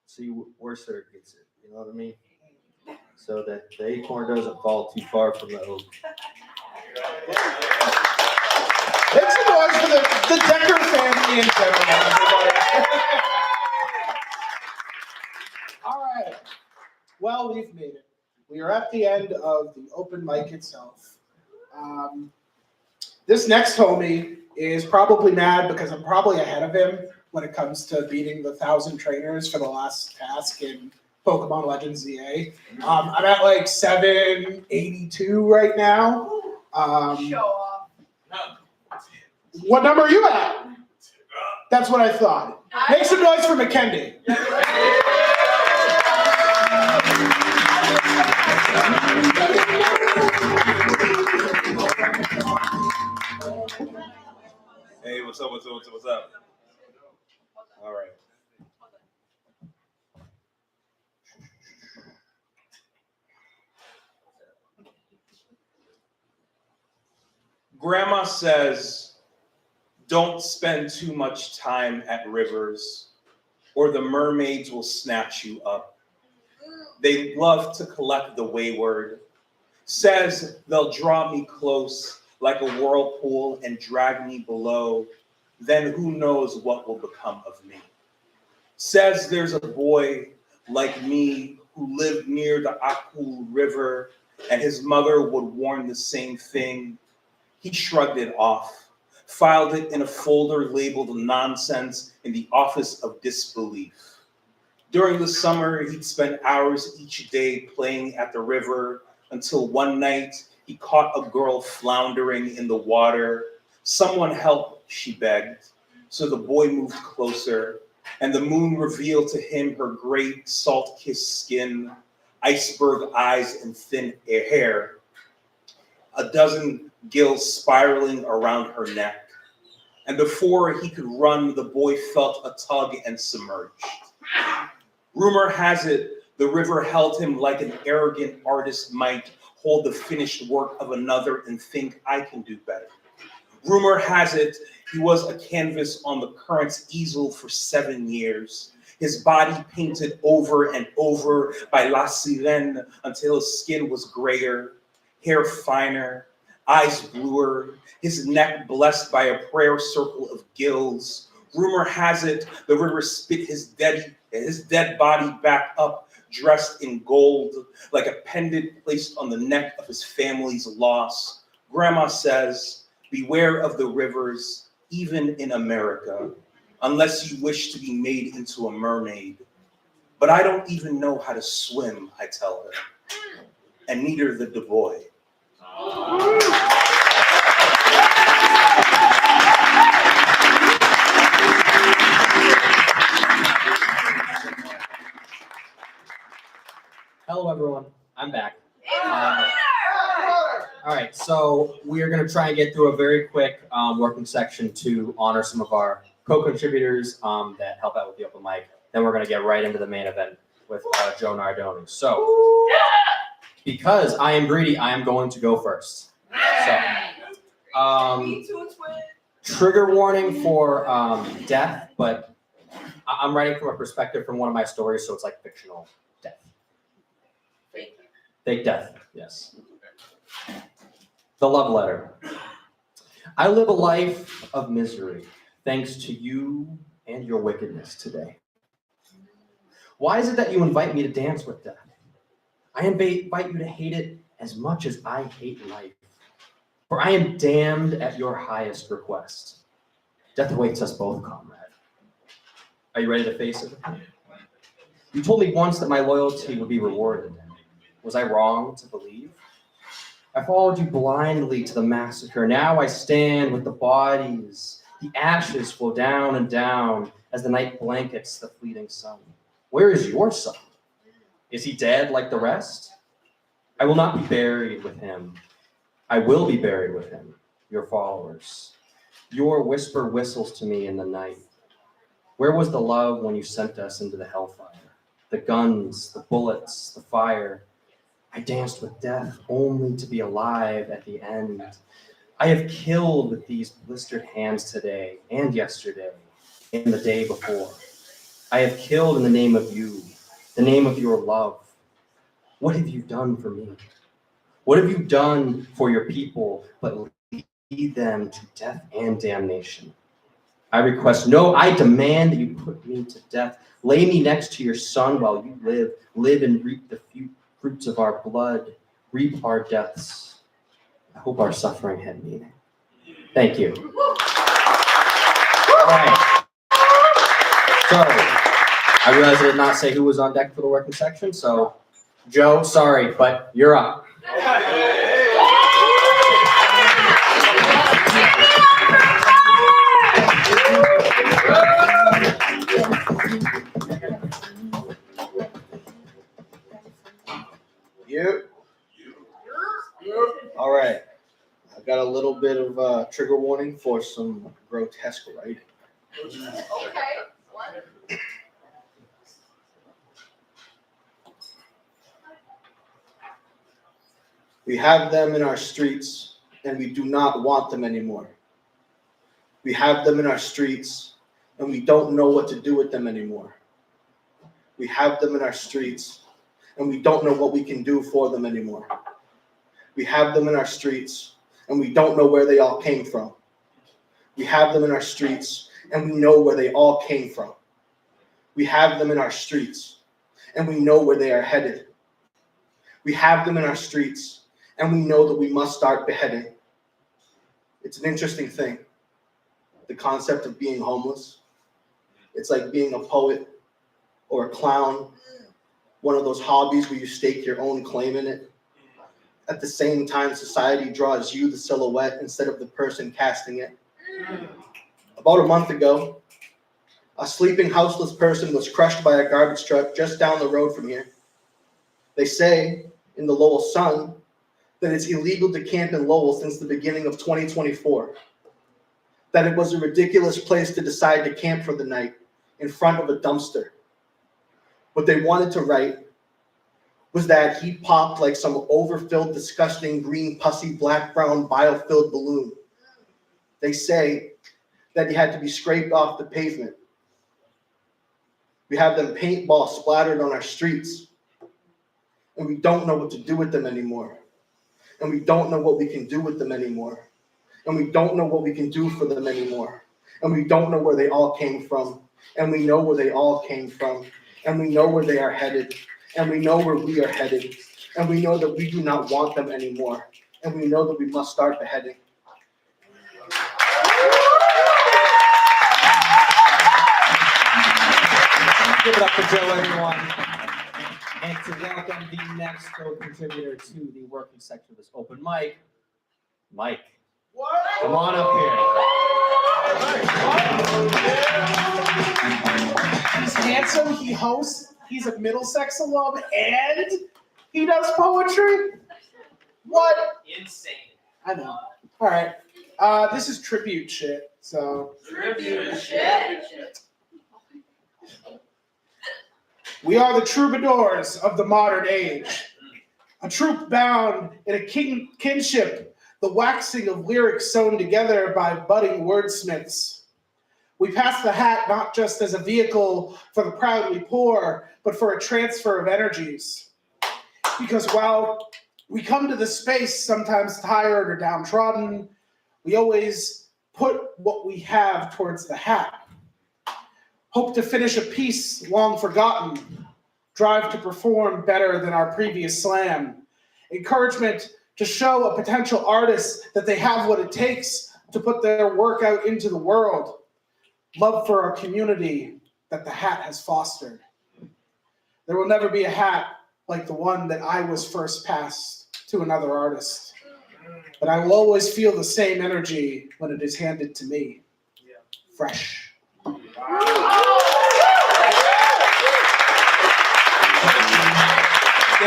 [SPEAKER 21] see where Sarah gets it. You know what I mean? So that the acorn doesn't fall too far from the oak.
[SPEAKER 4] Make some noise for the Decker family in general, everybody. All right. Well, we've made it. We are at the end of the open mic itself. This next homie is probably mad because I'm probably ahead of him when it comes to beating the 1,000 trainers for the last task in Pokemon Legends ZA. I'm at like 782 right now.
[SPEAKER 2] Show off.
[SPEAKER 4] What number are you at? That's what I thought. Make some noise for McKendy.
[SPEAKER 22] Hey, what's up? All right.
[SPEAKER 15] Grandma says, don't spend too much time at rivers, or the mermaids will snatch you up. They love to collect the wayward. Says they'll draw me close like a whirlpool and drag me below. Then who knows what will become of me. Says there's a boy like me who lived near the Aku River, and his mother would warn the same thing. He shrugged it off, filed it in a folder labeled nonsense in the office of disbelief. During the summer, he'd spend hours each day playing at the river until one night he caught a girl floundering in the water. Someone help, she begged. So the boy moved closer, and the moon revealed to him her great salt-kissed skin, iceberg eyes and thin hair, a dozen gills spiraling around her neck. And before he could run, the boy felt a tug and submerged. Rumor has it the river held him like an arrogant artist might hold the finished work of another and think, I can do better. Rumor has it he was a canvas on the current's easel for 7 years, his body painted over and over by La Sirene until his skin was grayer, hair finer, eyes bluer, his neck blessed by a prayer circle of gills. Rumor has it the river spit his dead body back up, dressed in gold, like a pendant placed on the neck of his family's loss. Grandma says, beware of the rivers, even in America, unless you wish to be made into a mermaid. But I don't even know how to swim, I tell her, and neither the boy.
[SPEAKER 13] Hello, everyone. I'm back. All right, so we are going to try and get through a very quick working section to honor some of our co-contributors that help out with the open mic. Then we're going to get right into the main event with Joe Nardoni. So, because I am greedy, I am going to go first. So, trigger warning for death, but I'm writing from a perspective from one of my stories, so it's like fictional death. Fake death, yes. The love letter. I live a life of misery, thanks to you and your wickedness today. Why is it that you invite me to dance with death? I invite you to hate it as much as I hate life. For I am damned at your highest request. Death awaits us both, comrade. Are you ready to face it? You told me once that my loyalty would be rewarded. Was I wrong to believe? I followed you blindly to the massacre. Now I stand with the bodies. The ashes flow down and down as the night blankets the fleeting sun. Where is your son? Is he dead like the rest? I will not be buried with him. I will be buried with him, your followers. Your whisper whistles to me in the night. Where was the love when you sent us into the hellfire? The guns, the bullets, the fire. I danced with death only to be alive at the end. I have killed with these blistered hands today and yesterday and the day before. I have killed in the name of you, the name of your love. What have you done for me? What have you done for your people but lead them to death and damnation? I request, no, I demand that you put me to death. Lay me next to your son while you live and reap the fruits of our blood, reap our deaths. I hope our suffering had meaning. Thank you. All right. So, I realized I did not say who was on deck for the working section, so Joe, sorry, but you're up.
[SPEAKER 21] Yep. All right. I've got a little bit of trigger warning for some grotesque writing.
[SPEAKER 2] Okay. What?
[SPEAKER 21] We have them in our streets,
[SPEAKER 4] and we do not want them anymore. We have them in our streets, and we don't know what to do with them anymore. We have them in our streets, and we don't know what we can do for them anymore. We have them in our streets, and we don't know where they all came from. We have them in our streets, and we know where they all came from. We have them in our streets, and we know where they are headed. We have them in our streets, and we know that we must start beheading. It's an interesting thing, the concept of being homeless. It's like being a poet or a clown, one of those hobbies where you stake your own claim in it. At the same time, society draws you the silhouette instead of the person casting it. About a month ago, a sleeping houseless person was crushed by a garbage truck just down the road from here. They say, in the Lowell Sun, that it's illegal to camp in Lowell since the beginning of 2024. That it was a ridiculous place to decide to camp for the night in front of a dumpster. What they wanted to write was that he popped like some overfilled, disgusting, green, pussy, black-brown, bile-filled balloon. They say that he had to be scraped off the pavement. We have them paintball splattered on our streets, and we don't know what to do with them anymore. And we don't know what we can do with them anymore. And we don't know what we can do for them anymore. And we don't know where they all came from. And we know where they all came from. And we know where they are headed. And we know where we are headed. And we know that we do not want them anymore. And we know that we must start beheading.
[SPEAKER 13] Give it up for Joe, everyone. And to welcome the next co-contributor to the working section of this open mic, Mike. Come on up here.
[SPEAKER 4] He's handsome, he hosts, he's a Middlesex alum, and he does poetry? What?
[SPEAKER 11] Insane.
[SPEAKER 4] I know. All right. This is tribute shit, so.
[SPEAKER 11] Tribute shit.
[SPEAKER 4] We are the troubadours of the modern age. A troupe bound in a kinship, the waxing of lyrics sewn together by budding wordsmiths. We pass the hat not just as a vehicle for the proudly poor, but for a transfer of energies. Because while we come to the space sometimes tired or downtrodden, we always put what we have towards the hat. Hope to finish a piece long forgotten. Drive to perform better than our previous slam. Encouragement to show a potential artist that they have what it takes to put their work out into the world. Love for our community that the hat has fostered. There will never be a hat like the one that I was first passed to another artist. But I will always feel the same energy when it is handed to me. Fresh. Give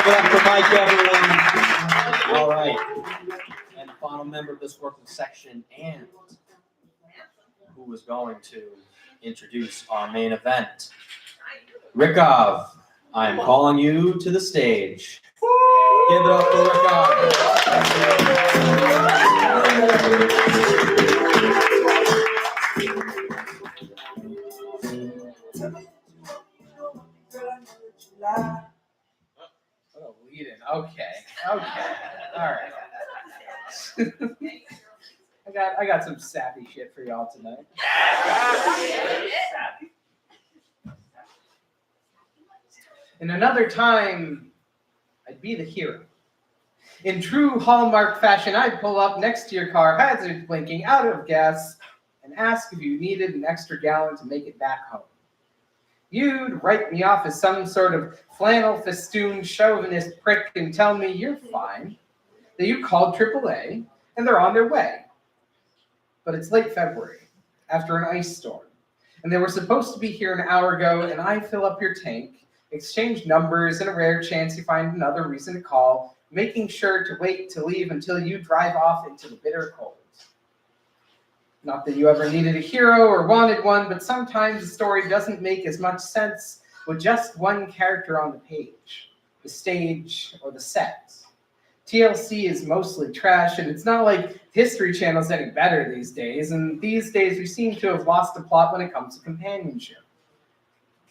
[SPEAKER 13] it up for Mike, everyone. All right. And the final member of this working section, and who is going to introduce our main event. Rikov, I am calling you to the stage. Give it up for Rikov.
[SPEAKER 5] Oh, lead in. Okay. All right. I got some sappy shit for y'all tonight. In another time, I'd be the hero. In true Hallmark fashion, I'd pull up next to your car, hazards blinking, out of gas, and ask if you needed an extra gallon to make it back home. You'd write me off as some sort of flannel festoon chauvinist prick and tell me you're fine, that you called AAA, and they're on their way. But it's late February, after an ice storm, and they were supposed to be here an hour ago, and I fill up your tank, exchange numbers, and a rare chance you find another reason to call, making sure to wait to leave until you drive off into the bitter cold. Not that you ever needed a hero or wanted one, but sometimes the story doesn't make as much sense with just one character on the page, the stage, or the set. TLC is mostly trash, and it's not like History Channel's any better these days, and these days we seem to have lost the plot when it comes to companionship.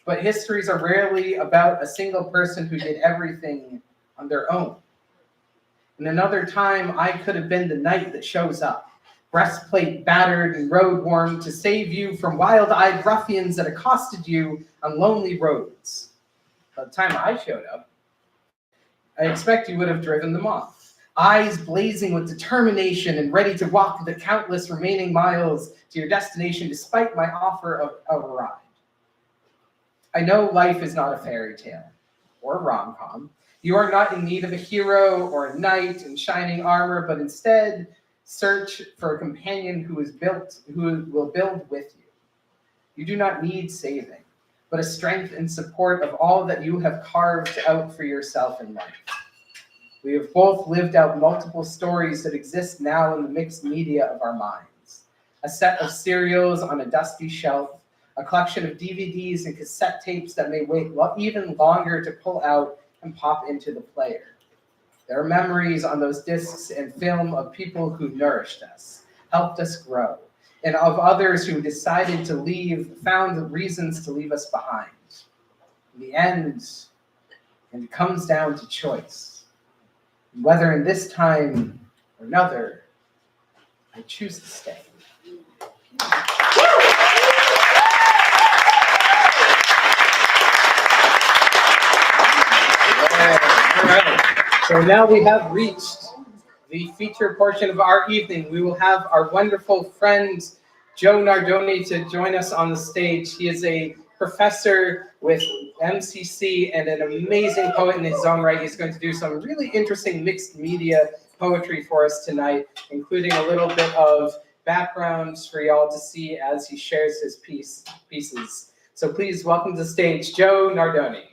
[SPEAKER 5] But histories are rarely about a single person who did everything on their own. In another time, I could have been the knight that shows up, breastplate battered and road worn, to save you from wild-eyed ruffians that accosted you on lonely roads. By the time I showed up, I expect you would have driven them off, eyes blazing with determination and ready to walk the countless remaining miles to your destination despite my offer of a ride. I know life is not a fairy tale or a rom-com. You are not in need of a hero or a knight in shining armor, but instead search for a companion who will build with you. You do not need saving, but a strength and support of all that you have carved out for yourself in life. We have both lived out multiple stories that exist now in the mixed media of our minds. A set of serials on a dusty shelf, a collection of DVDs and cassette tapes that may wait even longer to pull out and pop into the player. There are memories on those discs and film of people who nourished us, helped us grow, and of others who decided to leave, found reasons to leave us behind. In the end, it comes down to choice. Whether in this time or another, I choose to stay. So now we have reached the feature portion of our evening. We will have our wonderful friend, Joe Nardoni, to join us on the stage. He is a professor with MCC and an amazing poet in his own right. He's going to do some really interesting mixed media poetry for us tonight, including a little bit of backgrounds for y'all to see as he shares his pieces. So please welcome to the stage, Joe Nardoni.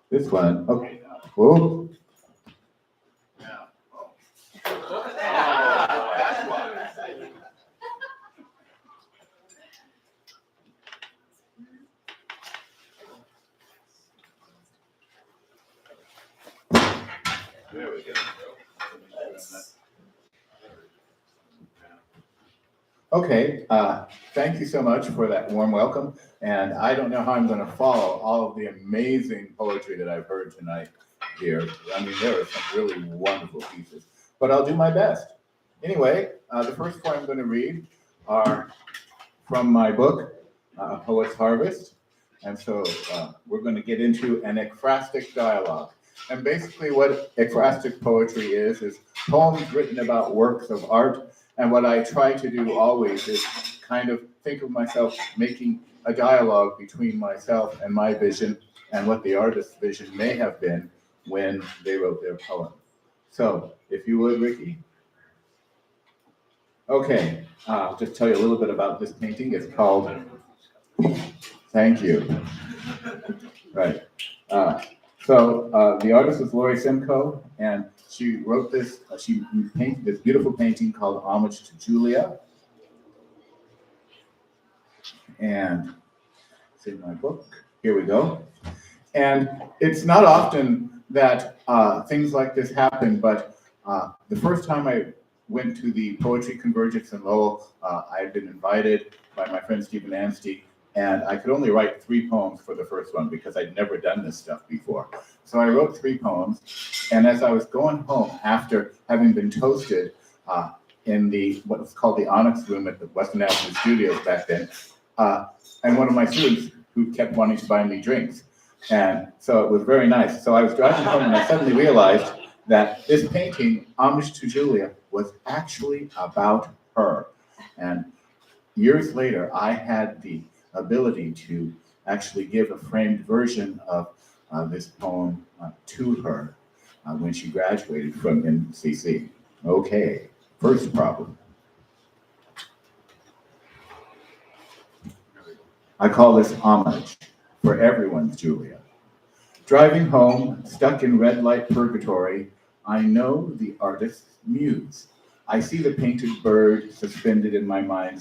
[SPEAKER 6] This one, okay. Whoa. There we go. Okay, thank you so much for that warm welcome. And I don't know how I'm going to follow all of the amazing poetry that I've heard tonight here. I mean, there are some really wonderful pieces, but I'll do my best. Anyway, the first four I'm going to read are from my book, Poet's Harvest. And so we're going to get into an ekphrastic dialogue. And basically what ekphrastic poetry is poems written about works of art. And what I try to do always is kind of think of myself making a dialogue between myself and my vision and what the artist's vision may have been when they wrote their poem. So, if you would, Ricky. Okay, I'll just tell you a little bit about this painting. It's called, thank you. Right. So the artist is Lori Simcoe, and she wrote this, she painted this beautiful painting called Homage to Julia. And it's in my book. Here we go. And it's not often that things like this happen, but the first time I went to the Poetry Convergence in Lowell, I had been invited by my friend Stephen Anstey, and I could only write 3 poems for the first one because I'd never done this stuff before. So I wrote 3 poems, and as I was going home after having been toasted in the what was called the Onyx Room at the Western Avenue Studios back then, and one of my students who kept wanting to buy me drinks. And so it was very nice. So I was driving home and I suddenly realized that this painting, Homage to Julia, was actually about her. And years later, I had the ability to actually give a framed version of this poem to her when she graduated from MCC. Okay, first problem. I call this homage for everyone's Julia. Driving home, stuck in red light purgatory, I know the artist's muse. I see the painted bird suspended in my mind's